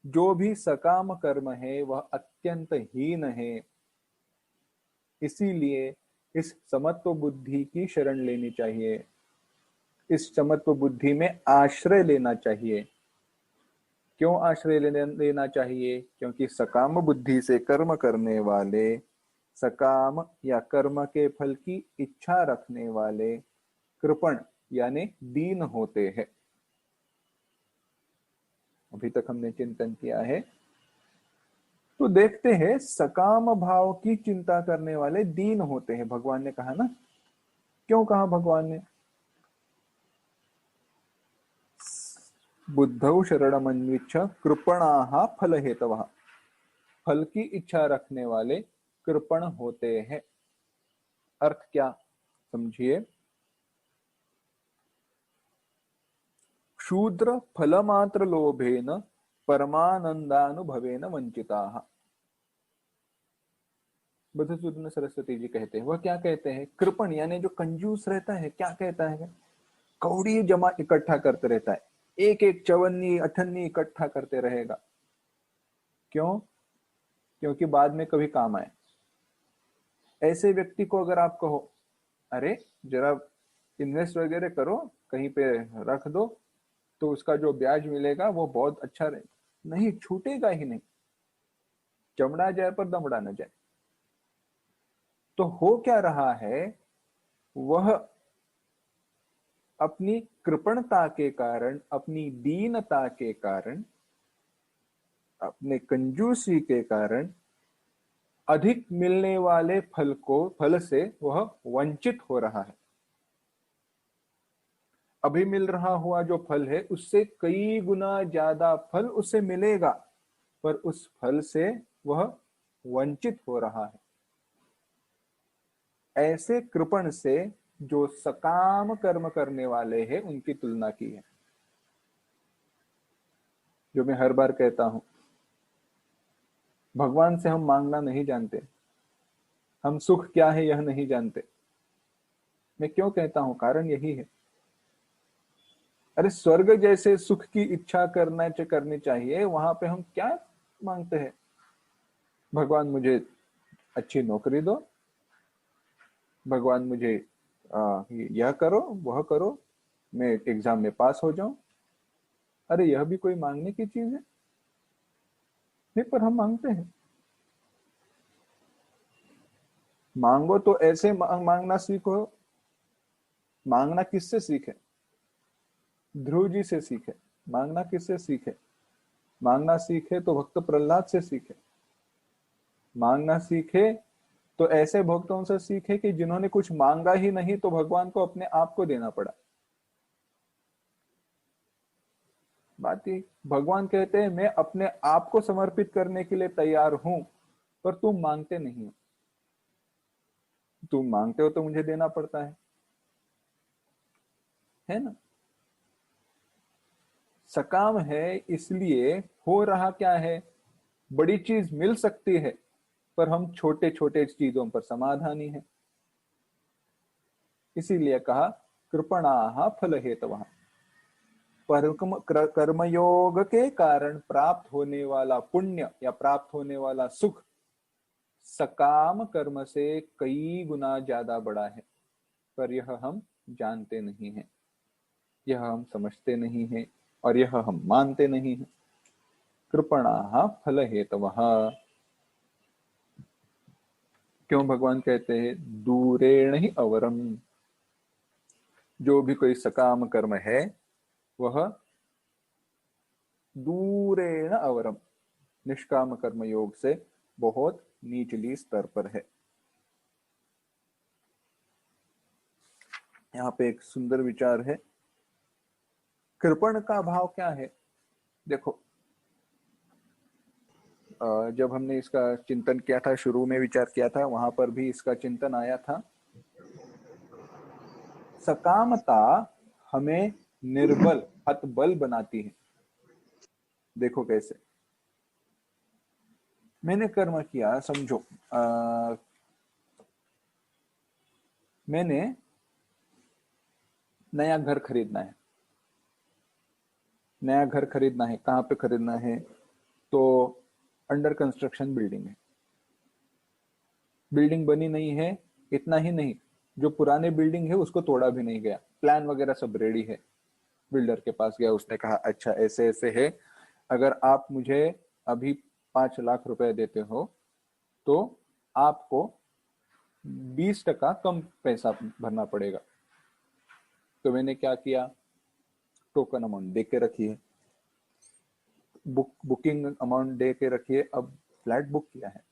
जो भी सकाम कर्म है वह अत्यंत हीन है। इसीलिए इस समत्व बुद्धि की शरण लेनी चाहिए, इस समत्व बुद्धि में आश्रय लेना चाहिए। क्यों आश्रय लेना चाहिए? क्योंकि सकाम बुद्धि से कर्म करने वाले, सकाम या कर्म के फल की इच्छा रखने वाले कृपण यानी दीन होते हैं। अभी तक हमने चिंतन किया है, तो देखते हैं सकाम भाव की चिंता करने वाले दीन होते हैं। भगवान ने कहा ना, क्यों कहा भगवान ने? बुद्धौ शरणमन्विच्छ कृपणाः फल हेतवः, फल की इच्छा रखने वाले कृपण होते हैं। अर्थ क्या समझिए। शूद्र फलमात्र लोभेन परमानंदानुभवेन वंचिताः। मधुसूदन सरस्वती जी कहते हैं, वह क्या कहते हैं? कृपण यानी जो कंजूस रहता है, क्या कहता है? कौड़ी जमा इकट्ठा करते रहता है, एक एक चवन्नी अठन्नी इकट्ठा करते रहेगा। क्यों? क्योंकि बाद में कभी काम आए। ऐसे व्यक्ति को अगर आप कहो अरे जरा इन्वेस्ट वगैरह करो, कहीं पे रख दो, तो उसका जो ब्याज मिलेगा वो बहुत अच्छा रहे, नहीं छूटेगा ही नहीं। चमड़ा जाए पर दमड़ा न जाए। तो हो क्या रहा है, वह अपनी कृपणता के कारण, अपनी दीनता के कारण, अपने कंजूसी के कारण अधिक मिलने वाले फल से वह वंचित हो रहा है। अभी मिल रहा हुआ जो फल है उससे कई गुना ज्यादा फल उसे मिलेगा, पर उस फल से वह वंचित हो रहा है। ऐसे कृपण से जो सकाम कर्म करने वाले हैं उनकी तुलना की है। जो मैं हर बार कहता हूं, भगवान से हम मांगना नहीं जानते, हम सुख क्या है यह नहीं जानते। मैं क्यों कहता हूं? कारण यही है। अरे स्वर्ग जैसे सुख की इच्छा करनी चाहिए, वहां पे हम क्या मांगते हैं? भगवान मुझे अच्छी नौकरी दो, भगवान मुझे यह करो वह करो, मैं एग्जाम में पास हो जाऊं। अरे यह भी कोई मांगने की चीज है? नहीं, पर हम मांगते हैं। मांगो तो ऐसे मांगना सीखो। मांगना किससे सीखे? ध्रुव जी से सीखे। मांगना किससे सीखे? मांगना सीखे तो भक्त प्रहलाद से सीखे। मांगना सीखे तो ऐसे भक्तों से सीखे कि जिन्होंने कुछ मांगा ही नहीं तो भगवान को अपने आप को देना पड़ा। बात ही भगवान कहते हैं मैं अपने आप को समर्पित करने के लिए तैयार हूं, पर तुम मांगते नहीं हो। तुम मांगते हो तो मुझे देना पड़ता है ना। सकाम है इसलिए हो रहा क्या है, बड़ी चीज मिल सकती है पर हम छोटे छोटे चीजों पर समाधानी है। इसीलिए कहा कृपणाः फल हेतवः, कर्मयोग के कारण प्राप्त होने वाला पुण्य या प्राप्त होने वाला सुख सकाम कर्म से कई गुना ज्यादा बड़ा है, पर यह हम जानते नहीं हैं, यह हम समझते नहीं हैं और यह हम मानते नहीं हैं। कृपणाः फल हेतवः। क्यों भगवान कहते हैं दूरेण ही अवरम? जो भी कोई सकाम कर्म है वह दूरेण अवरम, निष्काम कर्म योग से बहुत नीचली स्तर पर है। यहाँ पे एक सुंदर विचार है। कृपण का भाव क्या है? देखो, जब हमने इसका चिंतन किया था, शुरू में विचार किया था, वहां पर भी इसका चिंतन आया था। सकामता हमें निर्बल, हतबल बनाती है। देखो कैसे, मैंने कर्म किया, समझो मैंने नया घर खरीदना है। नया घर खरीदना है, कहाँ पे खरीदना है? तो अंडर कंस्ट्रक्शन बिल्डिंग है। बिल्डिंग बनी नहीं है, इतना ही नहीं, जो पुराने बिल्डिंग है उसको तोड़ा भी नहीं गया, प्लान वगैरह सब रेडी है। बिल्डर के पास गया, उसने कहा अच्छा ऐसे ऐसे है, अगर आप मुझे अभी 5 लाख रुपए देते हो तो आपको 20% कम पैसा भरना पड़ेगा। तो मैंने क्या किया, टोकन अमाउंट दे के रखी है, बुकिंग अमाउंट दे के रखी है। अब फ्लैट बुक किया है,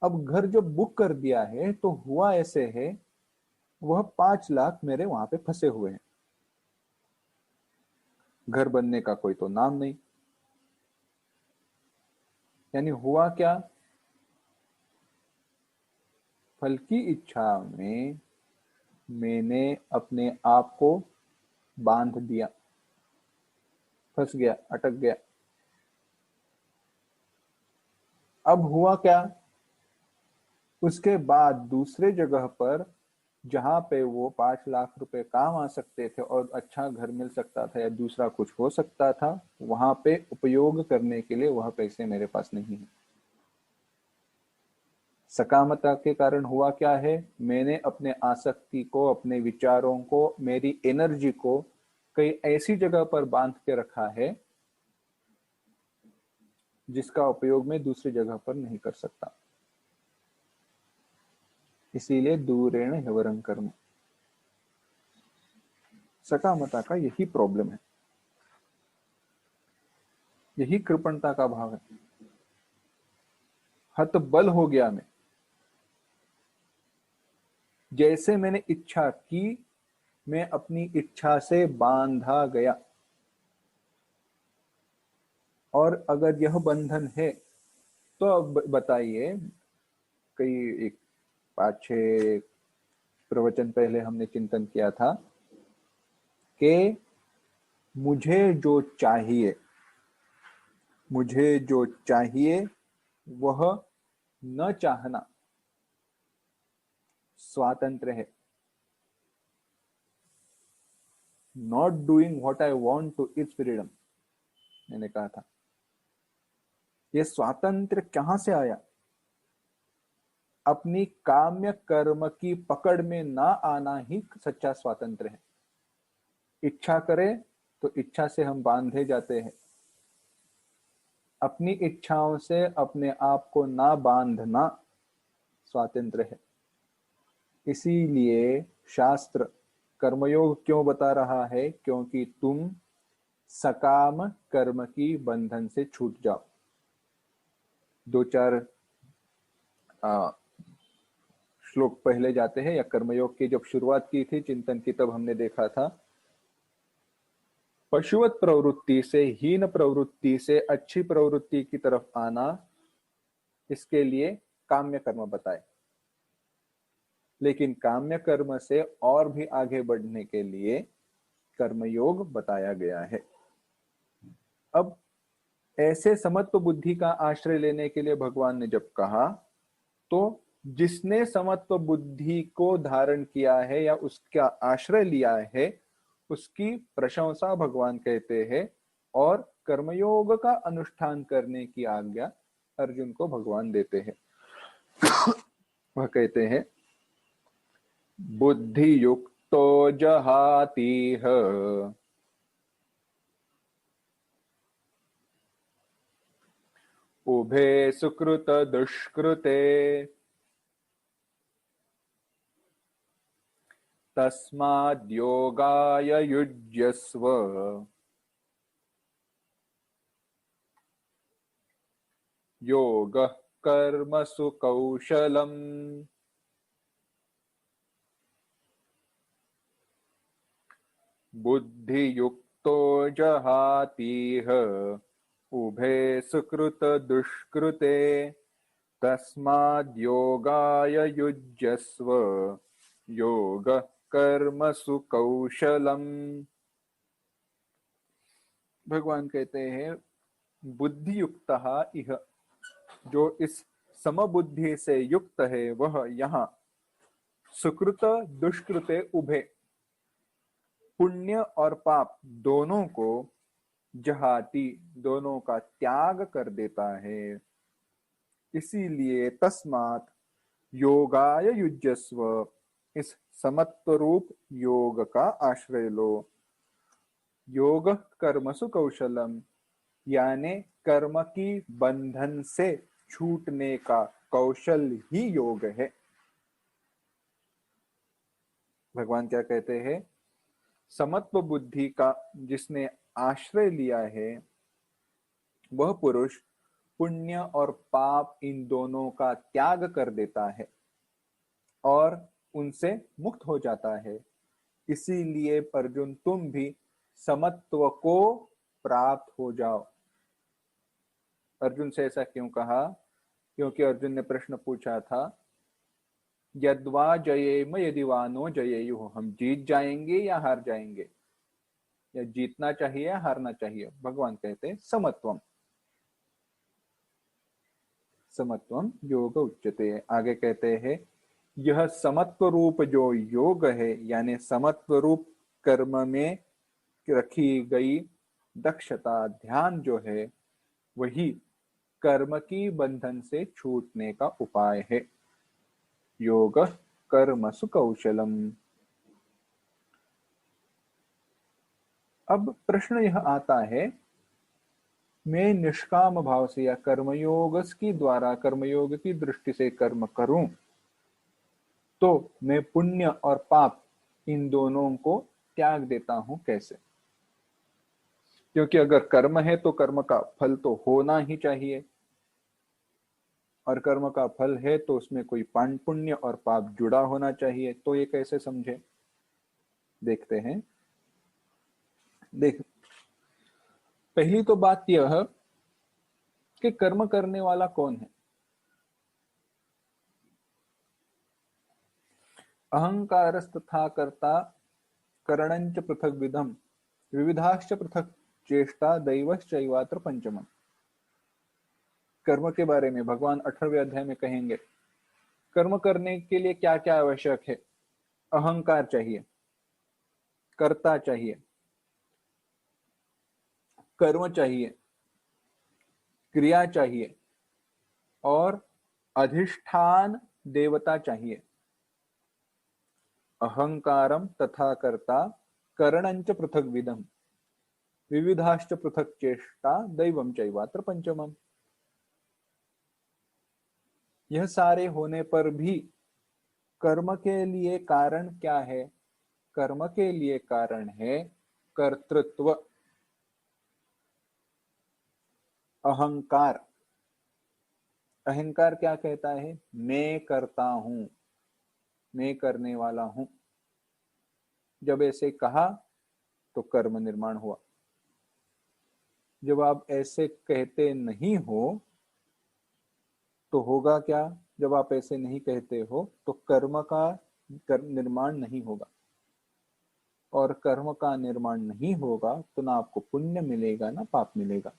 अब घर जब बुक कर दिया है तो हुआ ऐसे है, वह 5 लाख मेरे वहां पे फंसे हुए हैं। घर बनने का कोई तो नाम नहीं। यानी हुआ क्या, फल की इच्छा में मैंने अपने आप को बांध दिया, फंस गया, अटक गया। अब हुआ क्या, उसके बाद दूसरे जगह पर जहां पे वो 5 लाख रुपए काम आ सकते थे और अच्छा घर मिल सकता था या दूसरा कुछ हो सकता था, वहां पे उपयोग करने के लिए वह पैसे मेरे पास नहीं है। सकामता के कारण हुआ क्या है, मैंने अपने आसक्ति को, अपने विचारों को, मेरी एनर्जी को कई ऐसी जगह पर बांध के रखा है जिसका उपयोग मैं दूसरी जगह पर नहीं कर सकता। इसीलिए दूरेण ह्यवरं कर्म। सकामता का यही प्रॉब्लम है, यही कृपणता का भाव है। हतबल हो गया मैं, जैसे मैंने इच्छा की, मैं अपनी इच्छा से बांधा गया। और अगर यह बंधन है तो अब बताइए, कई एक 5-6 प्रवचन पहले हमने चिंतन किया था कि मुझे जो चाहिए, मुझे जो चाहिए वह न चाहना स्वातंत्र है। Not doing what I want two is freedom, मैंने कहा था। ये स्वातंत्र कहां से आया? अपनी काम्य कर्म की पकड़ में ना आना ही सच्चा स्वातंत्र है। इच्छा करें तो इच्छा से हम बांधे जाते हैं। अपनी इच्छाओं से अपने आप को ना बांधना स्वातंत्र है। इसीलिए शास्त्र कर्मयोग क्यों बता रहा है? क्योंकि तुम सकाम कर्म की बंधन से छूट जाओ। 2-4 श्लोक पहले जाते हैं, या कर्मयोग की जब शुरुआत की थी चिंतन की, तब हमने देखा था पशुवत प्रवृत्ति से, हीन प्रवृत्ति से अच्छी प्रवृत्ति की तरफ आना, इसके लिए काम्य कर्म बताए। लेकिन काम्य कर्म से और भी आगे बढ़ने के लिए कर्मयोग बताया गया है। अब ऐसे समत्व बुद्धि का आश्रय लेने के लिए भगवान ने जब कहा, तो जिसने समत्व बुद्धि को धारण किया है या उसका आश्रय लिया है, उसकी प्रशंसा भगवान कहते हैं, और कर्मयोग का अनुष्ठान करने की आज्ञा अर्जुन को भगवान देते हैं। वह कहते हैं बुद्धि युक्तो जहातीह उभे सुकृत दुष्कृते तस्माद्योगाय युज्यस्व योगः कर्मसु कौशलम्। बुद्धि युक्तो जहातीह उभे सुकृत दुष्कृते तस्माद् योगाय युज्यस्व योग कर्मसु कौशलम। भगवान कहते हैं बुद्धि युक्तः इह, जो इस समबुद्धि से युक्त है वह यहाँ सुकृत दुष्कृते उभे, पुण्य और पाप दोनों को जहाती, दोनों का त्याग कर देता है। इसीलिए तस्मात् योगाय युज्यस्व, इस समत्व रूप योग का आश्रय लो। योग कर्मसु कौशलम, यानी कर्म की बंधन से छूटने का कौशल ही योग है। भगवान क्या कहते हैं, समत्व बुद्धि का जिसने आश्रय लिया है वह पुरुष पुण्य और पाप इन दोनों का त्याग कर देता है और उनसे मुक्त हो जाता है। इसीलिए अर्जुन तुम भी समत्व को प्राप्त हो जाओ। अर्जुन से ऐसा क्यों कहा? क्योंकि अर्जुन ने प्रश्न पूछा था, यद्वा जयेम यदि वा नो जयेयुः, हम जीत जाएंगे या हार जाएंगे, या जीतना चाहिए या हारना चाहिए। भगवान कहते हैं समत्वम, समत्वम योग उच्यते। आगे कहते हैं यह समत्व रूप जो योग है, यानी समत्व रूप कर्म में रखी गई दक्षता, ध्यान जो है, वही कर्म की बंधन से छूटने का उपाय है। योग कर्मसु कौशलम। अब प्रश्न यह आता है, मैं निष्काम भाव से या कर्मयोग की द्वारा, कर्मयोग की दृष्टि से कर्म करूं तो मैं पुण्य और पाप इन दोनों को त्याग देता हूं कैसे? क्योंकि अगर कर्म है तो कर्म का फल तो होना ही चाहिए, और कर्म का फल है तो उसमें कोई पुण्य और पाप जुड़ा होना चाहिए। तो ये कैसे समझे? देखते हैं। देख, पहली तो बात यह कि कर्म करने वाला कौन है? अहंकारस्तथा कर्ता करणंच पृथक विधम विविधाश्च पृथक चेष्टा दैवश्चैवात्र पंचमम। कर्म के बारे में भगवान 18वें अध्याय में कहेंगे कर्म करने के लिए क्या क्या आवश्यक है। अहंकार चाहिए, कर्ता चाहिए, कर्म चाहिए, क्रिया चाहिए और अधिष्ठान देवता चाहिए। अहंकारम तथा कर्ता करणंच पृथक विधम विविधाश्च पृथक चेष्टा दैवम चैवात्र पंचमम। यह सारे होने पर भी कर्म के लिए कारण क्या है? कर्म के लिए कारण है कर्तृत्व, अहंकार। अहंकार क्या कहता है? मैं करता हूं, मैं करने वाला हूं। जब ऐसे कहा तो कर्म निर्माण हुआ। जब आप ऐसे कहते नहीं हो तो होगा क्या? जब आप ऐसे नहीं कहते हो तो कर्म का निर्माण नहीं होगा, और कर्म का निर्माण नहीं होगा तो ना आपको पुण्य मिलेगा ना पाप मिलेगा।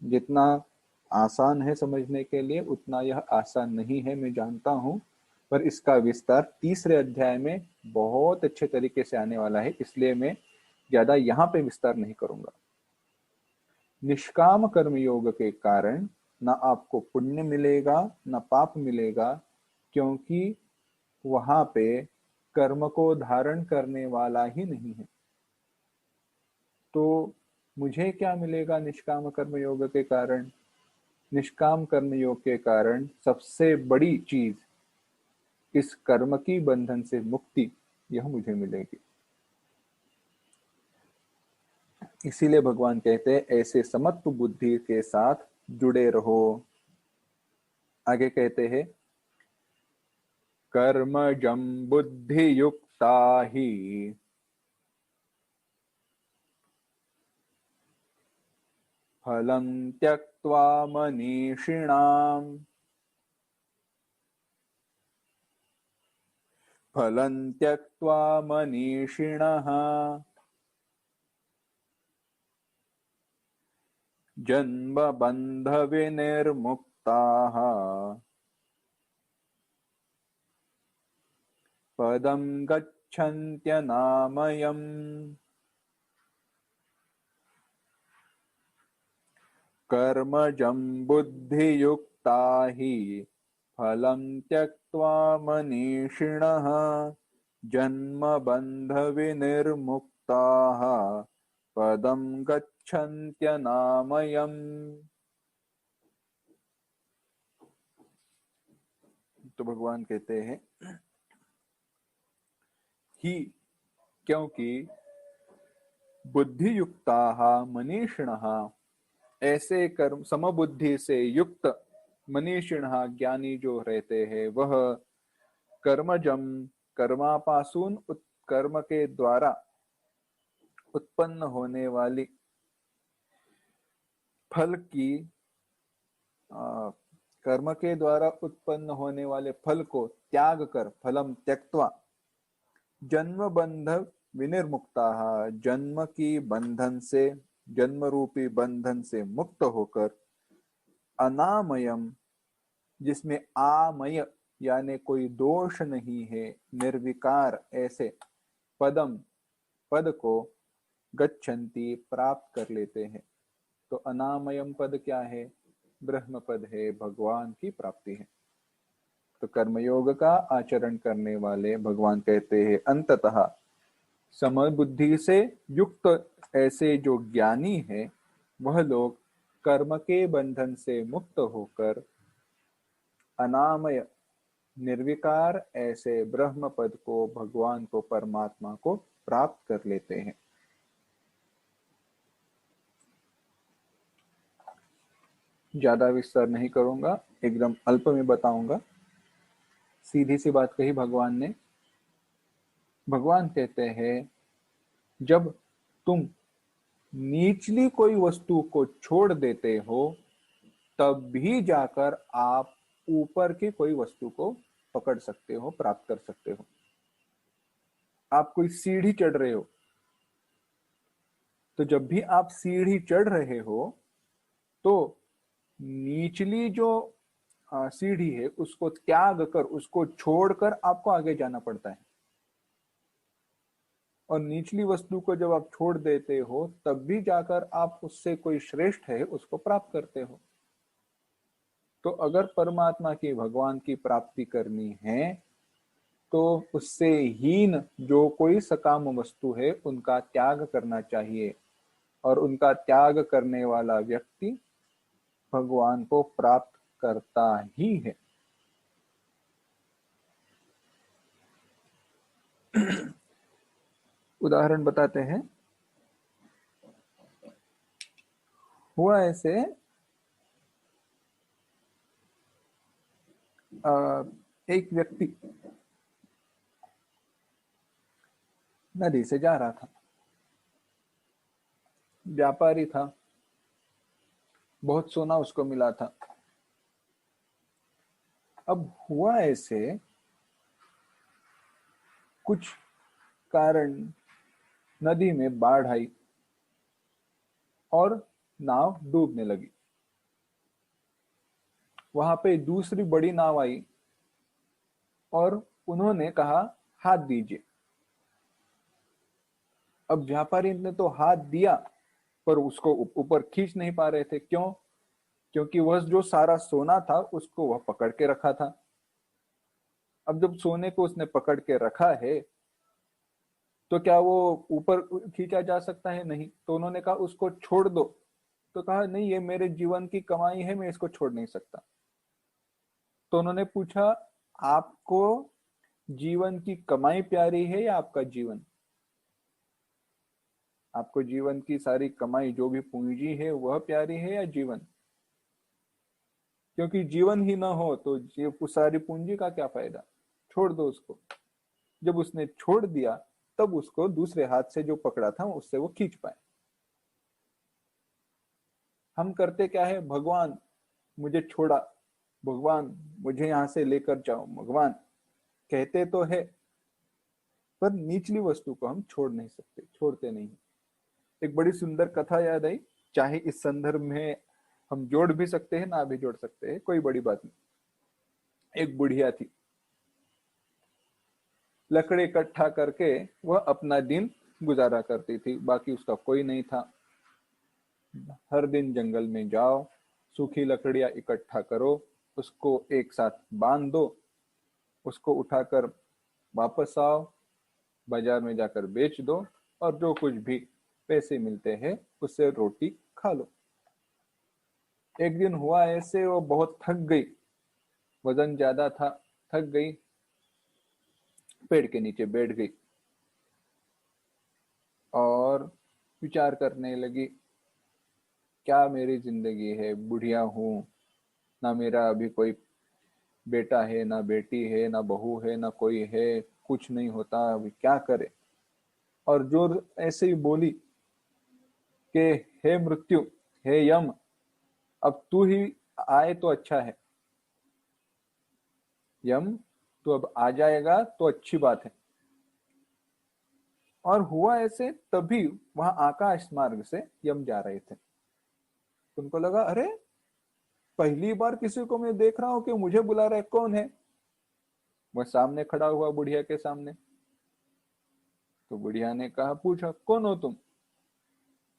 जितना आसान है समझने के लिए उतना यह आसान नहीं है, मैं जानता हूं, पर इसका विस्तार तीसरे अध्याय में बहुत अच्छे तरीके से आने वाला है, इसलिए मैं ज्यादा यहाँ पे विस्तार नहीं करूंगा। निष्काम कर्म योग के कारण ना आपको पुण्य मिलेगा ना पाप मिलेगा, क्योंकि वहां पे कर्म को धारण करने वाला ही नहीं है। तो मुझे क्या मिलेगा निष्काम कर्म योग के कारण? निष्काम कर्म योग के कारण सबसे बड़ी चीज, इस कर्म की बंधन से मुक्ति, यह मुझे मिलेगी। इसीलिए भगवान कहते हैं ऐसे समत्व बुद्धि के साथ जुड़े रहो। आगे कहते हैं कर्मजं बुद्धि युक्ता ही फलं त्यक्त्वा मनीषिणाम् फलं त्यक्त्वा मनीषिणः जन्मबन्धविनिर्मुक्ताः पदं गच्छन्त्यनामयम् कर्मजं बुद्धियुक्ता हि फलं त्यक्त्वा मनीषिणः जन्मबन्धविनिर्मुक्ताः पदं गच्छन्त्यनामयम्। तो भगवान कहते हैं ही, क्योंकि बुद्धि युक्ताः मनीषिणः, ऐसे कर्म समबुद्धि से युक्त मनीषिणः ज्ञानी जो रहते हैं, वह कर्मजम कर्मापासून कर्म के द्वारा उत्पन्न होने वाली फल की कर्म के द्वारा उत्पन्न होने वाले फल को त्याग कर, फलम त्यक्त्वा, जन्म बंध विनिर्मुक्ता, जन्म की बंधन से, जन्म रूपी बंधन से मुक्त होकर, अनामयम, जिसमें आमय यानी कोई दोष नहीं है, निर्विकार, ऐसे पदम, पद को गच्छन्ति, प्राप्त कर लेते हैं। तो अनामयम पद क्या है? ब्रह्म पद है, भगवान की प्राप्ति है। तो कर्मयोग का आचरण करने वाले भगवान कहते हैं अंततः समबुद्धि से युक्त ऐसे जो ज्ञानी है, वह लोग कर्म के बंधन से मुक्त होकर अनामय निर्विकार ऐसे ब्रह्म पद को, भगवान को, परमात्मा को प्राप्त कर लेते हैं। ज्यादा विस्तार नहीं करूंगा, एकदम अल्प में बताऊंगा। सीधी सी बात कही भगवान ने। भगवान कहते हैं जब तुम निचली कोई वस्तु को छोड़ देते हो, तब भी जाकर आप ऊपर की कोई वस्तु को पकड़ सकते हो, प्राप्त कर सकते हो। आप कोई सीढ़ी चढ़ रहे हो, तो जब भी आप सीढ़ी चढ़ रहे हो, तो निचली जो सीढ़ी है उसको त्याग कर, उसको छोड़कर आपको आगे जाना पड़ता है। और निचली वस्तु को जब आप छोड़ देते हो, तब भी जाकर आप उससे कोई श्रेष्ठ है उसको प्राप्त करते हो। तो अगर परमात्मा की, भगवान की प्राप्ति करनी है, तो उससे हीन जो कोई सकाम वस्तु है उनका त्याग करना चाहिए, और उनका त्याग करने वाला व्यक्ति भगवान को प्राप्त करता ही है। उदाहरण बताते हैं। हुआ ऐसे, एक व्यक्ति नदी से जा रहा था, व्यापारी था, बहुत सोना उसको मिला था। अब हुआ ऐसे, कुछ कारण नदी में बाढ़ आई और नाव डूबने लगी। वहां पे दूसरी बड़ी नाव आई और उन्होंने कहा हाथ दीजिए। अब व्यापारी ने तो हाथ दिया, पर उसको ऊपर खींच नहीं पा रहे थे। क्यों? क्योंकि वह जो सारा सोना था उसको वह पकड़ के रखा था। अब जब सोने को उसने पकड़ के रखा है, तो क्या वो ऊपर खींचा जा सकता है? नहीं। तो उन्होंने कहा उसको छोड़ दो। तो कहा नहीं, ये मेरे जीवन की कमाई है, मैं इसको छोड़ नहीं सकता। तो उन्होंने पूछा, आपको जीवन की कमाई प्यारी है या आपका जीवन? आपको जीवन की सारी कमाई, जो भी पूंजी है, वह प्यारी है या जीवन? क्योंकि जीवन ही ना हो तो ये सारी पूंजी का क्या फायदा? छोड़ दो उसको। जब उसने छोड़ दिया, तब उसको दूसरे हाथ से जो पकड़ा था उससे वो खींच पाए। हम करते क्या है, भगवान मुझे छोड़ा, भगवान मुझे यहाँ से लेकर जाओ, भगवान कहते तो है, पर निचली वस्तु को हम छोड़ नहीं सकते, छोड़ते नहीं। एक बड़ी सुंदर कथा याद आई, चाहे इस संदर्भ में हम जोड़ भी सकते हैं, ना भी जोड़ सकते हैं, कोई बड़ी बात नहीं। एक बुढ़िया थी, लकड़ी इकट्ठा करके वह अपना दिन गुजारा करती थी, बाकी उसका कोई नहीं था। हर दिन जंगल में जाओ, सूखी लकड़ियां इकट्ठा करो, उसको एक साथ बांध दो, उसको उठाकर वापस आओ, बाजार में जाकर बेच दो, और जो कुछ भी पैसे मिलते हैं उससे रोटी खा लो। एक दिन हुआ ऐसे, वो बहुत थक गई, वजन ज्यादा था, थक गई, पेड़ के नीचे बैठ गई और विचार करने लगी, क्या मेरी जिंदगी है, बुढ़िया हूँ, ना मेरा अभी कोई बेटा है, ना बेटी है, ना बहू है, ना कोई है, कुछ नहीं होता, अभी क्या करे। और जो ऐसे ही बोली कि हे मृत्यु, हे यम, अब तू ही आए तो अच्छा है, यम तू अब आ जाएगा तो अच्छी बात है। और हुआ ऐसे, तभी वहां आकाश मार्ग से यम जा रहे थे। उनको लगा, अरे पहली बार किसी को मैं देख रहा हूं कि मुझे बुला रहा है, कौन है। वह सामने खड़ा हुआ बुढ़िया के सामने। तो बुढ़िया ने कहा, पूछा कौन हो तुम।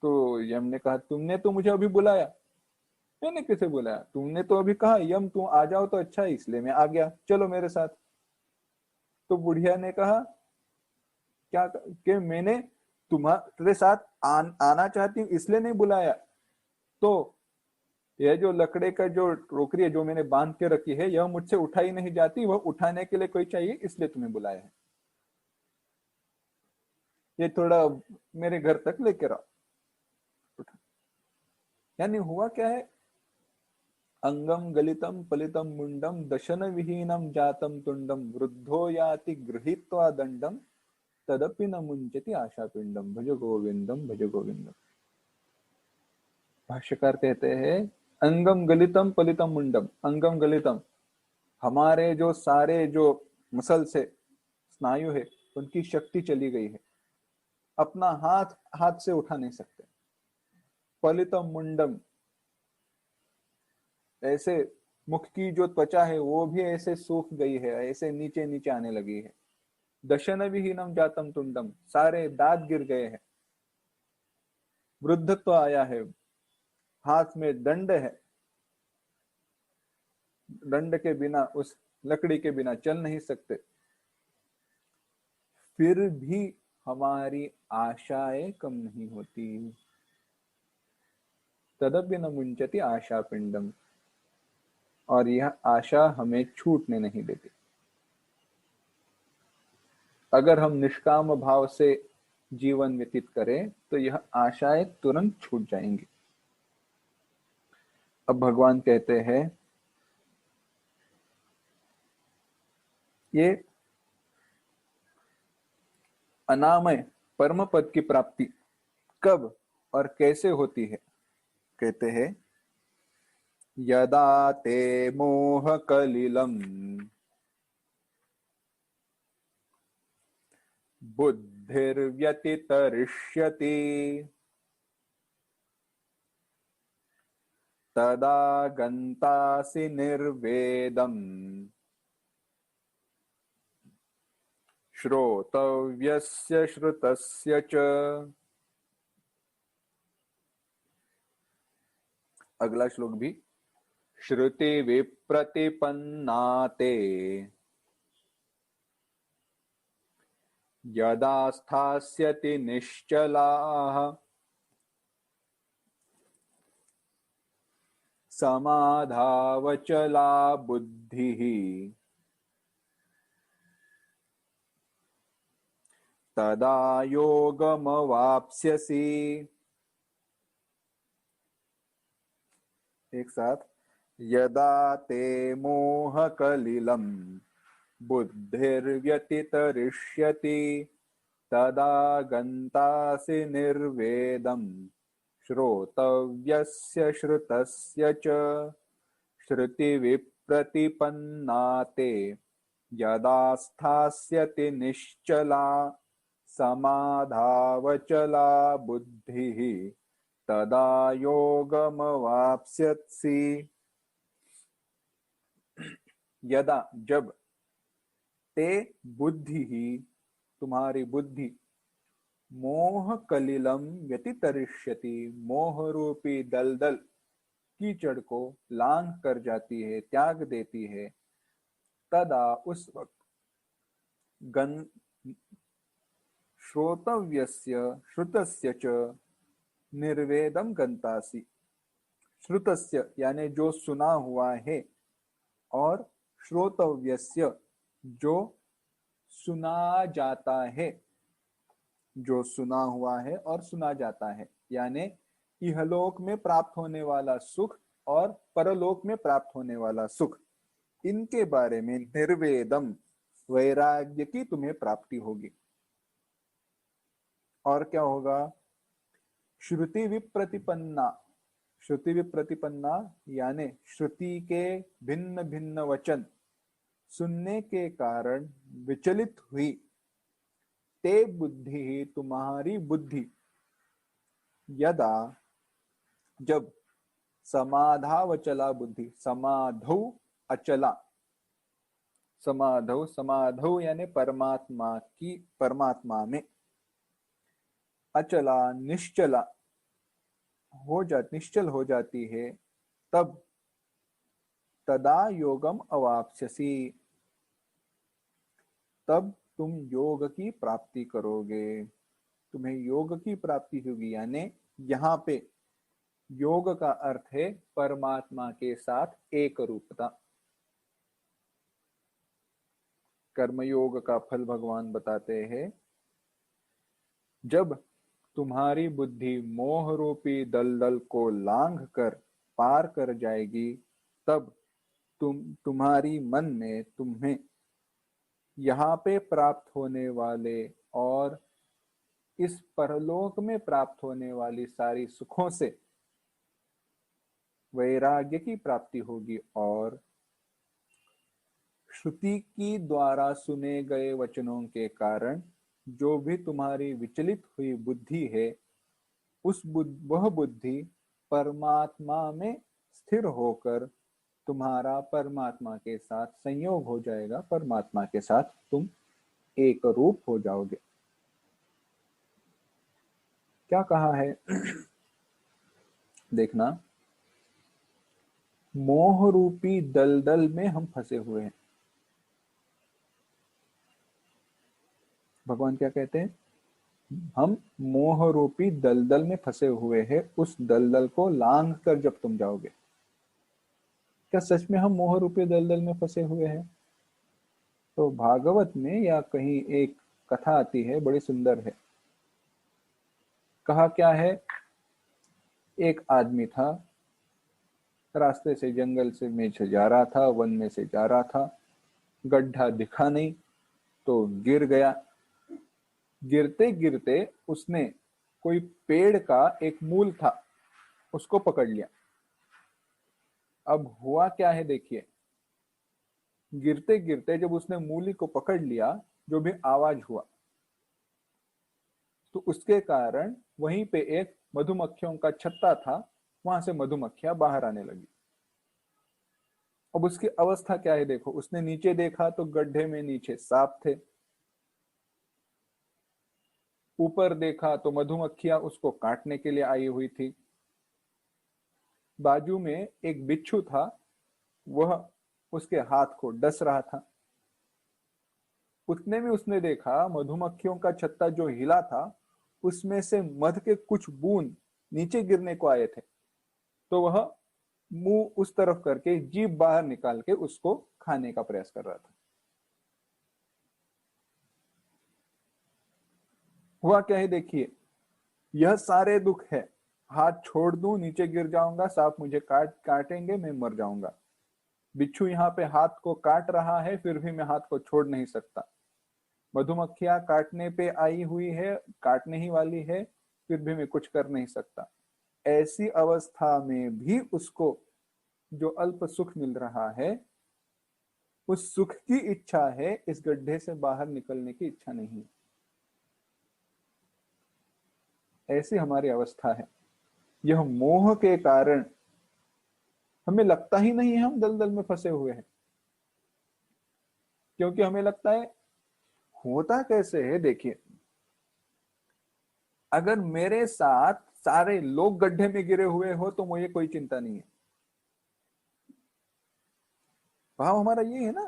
तो यम ने कहा, तुमने तो मुझे अभी बुलाया। मैंने किसे बुलाया, तुमने तो अभी कहा यम तू आ जाओ तो अच्छा है, इसलिए मैं आ गया, चलो मेरे साथ। तो बुढ़िया ने कहा, क्या कि मैंने तुम्हारे साथ आना चाहती हूँ इसलिए नहीं बुलाया, तो यह जो लकड़े का जो टोकरी है जो मैंने बांध के रखी है, यह मुझसे उठाई नहीं जाती, वह उठाने के लिए कोई चाहिए, इसलिए तुम्हें बुलाया है, ये थोड़ा मेरे घर तक लेकर आओ। यानी हुआ क्या है, अंगम गलितम पलितम मुंडम दशन विहीनम जातम तुंडम वृद्धो याति गृहीत्वा दंडम तदपि न मुंचति आशा पिंडम भज गोविंदम भज गोविंदम। भाष्यकार कहते हैं, अंगम गलितम पलितम मुंडम, अंगम गलितम, हमारे जो सारे जो मसल्स है, स्नायु है, उनकी शक्ति चली गई है, अपना हाथ हाथ से उठा नहीं सकते। पलितम मुंडम, ऐसे मुख की जो त्वचा है वो भी ऐसे सूख गई है, ऐसे नीचे नीचे आने लगी है। दशन विहीनम जातम तुंडम, सारे दांत गिर गए हैं। वृद्धत्व आया है, हाथ में दंड है, दंड के बिना, उस लकड़ी के बिना चल नहीं सकते। फिर भी हमारी आशाएं कम नहीं होती। तदपि न मुंचति आशा पिंडम, और यह आशा हमें छूटने नहीं देती। अगर हम निष्काम भाव से जीवन व्यतीत करें तो यह आशाएं तुरंत छूट जाएंगी। अब भगवान कहते हैं, ये अनामय परम पद की प्राप्ति कब और कैसे होती है। कहते हैं, यदा ते मोह कलिलम बुद्धिर्व्यतितरिष्यति तदा गन्तासि निर्वेदम् श्रोतव्यस्य श्रुतस्य च। अगला श्लोक भी, श्रुति विप्रतिपन्नाते यदा स्थास्यति निश्चलाः समाधावचला बुद्धिः तदा योगमवाप्स्यसि। एक साथ, यदा ते मोह कलिलम बुद्धिर्व्यतितरिष्यति तदा गन्तासि निर्वेदम् श्रोतव्यस्य श्रुतस्य च श्रुतिविप्रतिपन्ना ते यदा स्थास्यति निश्चला समाधावचला बुद्धिः तदा योगमवाप्स्यसि। यदा जब, ते बुद्धि ही तुम्हारी बुद्धि, मोह कलिलम व्यतितरिष्यति मोह रूपी दलदल कीचड़ को लांघ कर जाती है, त्याग देती है, तदा उस वक्त गन श्रोतव्यस्य श्रुतस्य च निर्वेदम गंतासी। श्रुतस्य यानी जो सुना हुआ है, और श्रोतव्यस्य जो सुना जाता है, जो सुना हुआ है और सुना जाता है, यानी इहलोक में प्राप्त होने वाला सुख और परलोक में प्राप्त होने वाला सुख, इनके बारे में निर्वेदम वैराग्य की तुम्हें प्राप्ति होगी। और क्या होगा? श्रुति विप्रतिपन्ना, श्रुति विप्रतिपन्ना यानी श्रुति के भिन्न भिन्न वचन सुनने के कारण विचलित हुई, ते बुद्धि तुम्हारी बुद्धि, यदा जब, समाधावचला बुद्धि, समाधौ अचला, समाधौ समाधौ यानी परमात्मा की, परमात्मा में, अचला निश्चला हो जाती, निश्चल हो जाती है, तब तदा योगम अवाप्स्यसि, तब तुम योग की प्राप्ति करोगे, तुम्हें योग की प्राप्ति होगी। यानी यहाँ पे योग का अर्थ है परमात्मा के साथ एक रूपता। कर्मयोग का फल भगवान बताते हैं, जब तुम्हारी बुद्धि मोह रूपी दलदल को लांघ कर पार कर जाएगी, तब तुम्हारी मन में तुम्हें यहाँ पे प्राप्त होने वाले और इस परलोक में प्राप्त होने वाली सारी सुखों से वैराग्य की प्राप्ति होगी, और श्रुति की द्वारा सुने गए वचनों के कारण जो भी तुम्हारी विचलित हुई बुद्धि है, वह बुद्धि परमात्मा में स्थिर होकर तुम्हारा परमात्मा के साथ संयोग हो जाएगा, परमात्मा के साथ तुम एक रूप हो जाओगे। क्या कहा है? देखना, मोह रूपी दलदल में हम फंसे हुए हैं। भगवान क्या कहते हैं? हम मोह रूपी दलदल में फंसे हुए हैं, उस दलदल को लांघ कर जब तुम जाओगे। क्या सच में हम मोह रूपी दलदल में फंसे हुए हैं? तो भागवत में या कहीं एक कथा आती है, बड़ी सुंदर है। कहा क्या है? एक आदमी था, रास्ते से, जंगल से में से जा रहा था, वन में से जा रहा था, गड्ढा दिखा नहीं तो गिर गया। गिरते गिरते उसने कोई पेड़ का एक मूल था, उसको पकड़ लिया। अब हुआ क्या है देखिए, गिरते गिरते जब उसने मूली को पकड़ लिया, जो भी आवाज हुआ, तो उसके कारण वहीं पे एक मधुमक्खियों का छत्ता था, वहां से मधुमक्खियां बाहर आने लगी। अब उसकी अवस्था क्या है देखो, उसने नीचे देखा तो गड्ढे में नीचे सांप थे, ऊपर देखा तो मधुमक्खियां उसको काटने के लिए आई हुई थी, बाजू में एक बिच्छू था, वह उसके हाथ को डस रहा था। उतने में उसने देखा मधुमक्खियों का छत्ता जो हिला था, उसमें से मध के कुछ बूंद नीचे गिरने को आए थे, तो वह मुंह उस तरफ करके जीभ बाहर निकाल के उसको खाने का प्रयास कर रहा था। हुआ क्या है देखिए, यह सारे दुख है, हाथ छोड़ दूं नीचे गिर जाऊंगा, सांप मुझे काटेंगे, मैं मर जाऊंगा। बिच्छू यहाँ पे हाथ को काट रहा है, फिर भी मैं हाथ को छोड़ नहीं सकता। मधुमक्खियां काटने पे आई हुई है, काटने ही वाली है, फिर भी मैं कुछ कर नहीं सकता। ऐसी अवस्था में भी उसको जो अल्प सुख मिल रहा है, उस सुख की इच्छा है, इस गड्ढे से बाहर निकलने की इच्छा नहीं। ऐसी हमारी अवस्था है। यह मोह के कारण हमें लगता ही नहीं है हम दलदल में फंसे हुए हैं, क्योंकि हमें लगता है होता कैसे है। देखिए, अगर मेरे साथ सारे लोग गड्ढे में गिरे हुए हो तो मुझे कोई चिंता नहीं है। भाव हमारा ये है ना,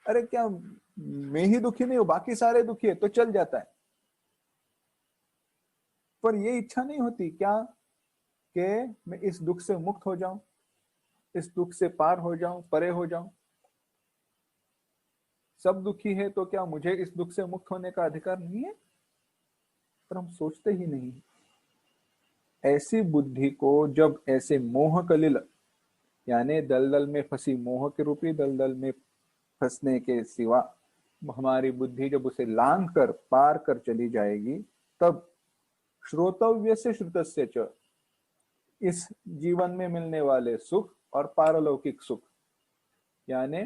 अरे क्या मैं ही दुखी नहीं हूं, बाकी सारे दुखी है तो चल जाता है। पर ये इच्छा नहीं होती क्या कि मैं इस दुख से मुक्त हो जाऊं, इस दुख से पार हो जाऊं, परे हो जाऊं। सब दुखी है तो क्या मुझे इस दुख से मुक्त होने का अधिकार नहीं है? पर हम सोचते ही नहीं। ऐसी बुद्धि को जब ऐसे मोह कलिल, यानी दलदल में फंसी, मोह के रूपी दलदल में फंसने के सिवा हमारी बुद्धि जब उसे लांघ कर पार कर चली जाएगी, तब श्रोतव्य से श्रुतस्य च, इस जीवन में मिलने वाले सुख और पारलौकिक सुख, यानी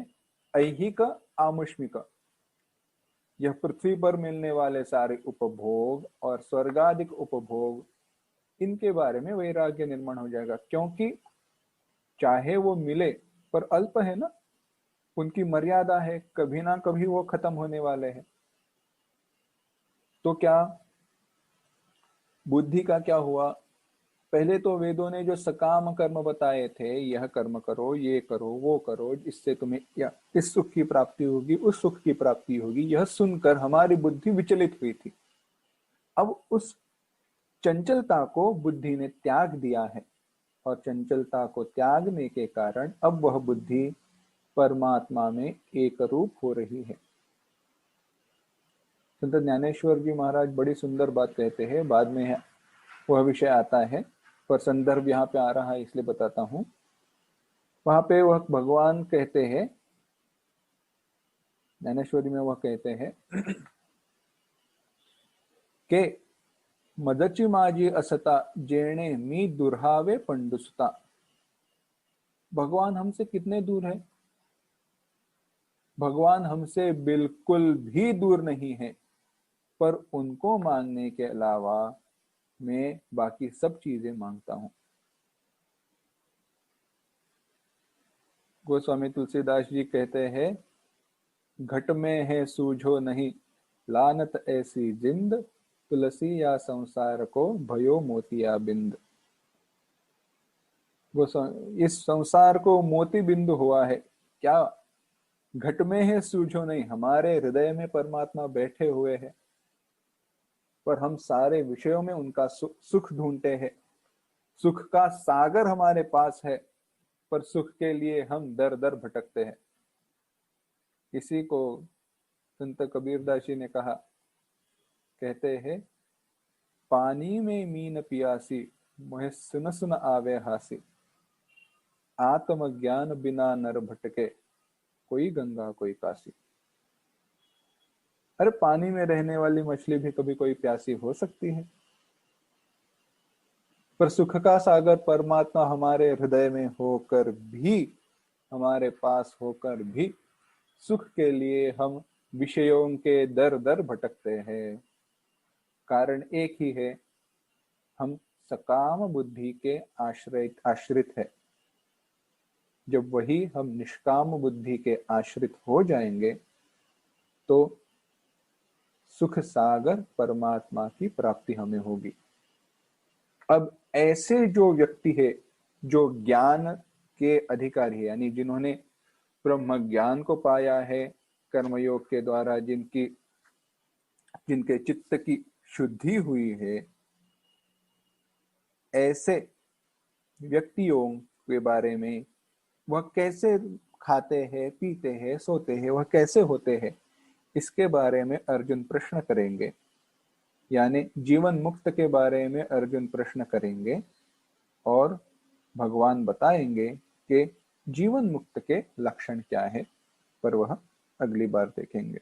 ऐहिक आमुष्मिक, यह पृथ्वी पर मिलने वाले सारे उपभोग और स्वर्गाधिक उपभोग, इनके बारे में वैराग्य निर्माण हो जाएगा। क्योंकि चाहे वो मिले पर अल्प है ना, उनकी मर्यादा है, कभी ना कभी वो खत्म होने वाले हैं। तो क्या बुद्धि का क्या हुआ? पहले तो वेदों ने जो सकाम कर्म बताए थे, यह कर्म करो, ये करो, वो करो, इससे तुम्हें या इस सुख की प्राप्ति होगी, उस सुख की प्राप्ति होगी, यह सुनकर हमारी बुद्धि विचलित हुई थी। अब उस चंचलता को बुद्धि ने त्याग दिया है, और चंचलता को त्यागने के कारण अब वह बुद्धि परमात्मा में एक रूप हो रही है। संत ज्ञानेश्वर जी महाराज बड़ी सुंदर बात कहते हैं, बाद में वह विषय आता है, पर संदर्भ यहाँ पे आ रहा है इसलिए बताता हूं। वहां पे वह भगवान कहते हैं, ज्ञानेश्वरी में वह कहते हैं कि मदची माझी असता जेणे मी दुर्हावे पंडुसता। भगवान हमसे कितने दूर है? भगवान हमसे बिल्कुल भी दूर नहीं है, पर उनको मांगने के अलावा मैं बाकी सब चीजें मांगता हूं। गोस्वामी तुलसीदास जी कहते हैं, घट में है सूझो नहीं लानत ऐसी जिंद, तुलसी या संसार को भयो मोतिया बिंद। गोस्वामी, इस संसार को मोती बिंदु हुआ है क्या? घट में है सूझो नहीं, हमारे हृदय में परमात्मा बैठे हुए हैं, पर हम सारे विषयों में उनका सुख ढूंढते हैं। सुख का सागर हमारे पास है, पर सुख के लिए हम दर दर भटकते हैं। इसी को संत कबीरदास जी ने कहा, कहते हैं, पानी में मीन पियासी मोहे सुन सुन आवे हासी, आत्मज्ञान बिना नर भटके कोई गंगा कोई काशी। अरे पानी में रहने वाली मछली भी कभी कोई प्यासी हो सकती है, पर सुख का सागर परमात्मा हमारे हृदय में होकर भी, हमारे पास होकर भी सुख के लिए हम विषयों के दर दर भटकते हैं। कारण एक ही है, हम सकाम बुद्धि के आश्रित है। जब वही हम निष्काम बुद्धि के आश्रित हो जाएंगे तो सुख सागर परमात्मा की प्राप्ति हमें होगी। अब ऐसे जो व्यक्ति है, जो ज्ञान के अधिकारी है, यानी जिन्होंने ब्रह्म ज्ञान को पाया है कर्मयोग के द्वारा, जिनके चित्त की शुद्धि हुई है, ऐसे व्यक्तियों के बारे में, वह कैसे खाते हैं, पीते हैं, सोते हैं, वह कैसे होते हैं, इसके बारे में अर्जुन प्रश्न करेंगे। यानी जीवन मुक्त के बारे में अर्जुन प्रश्न करेंगे और भगवान बताएंगे कि जीवन मुक्त के लक्षण क्या है, पर वह अगली बार देखेंगे।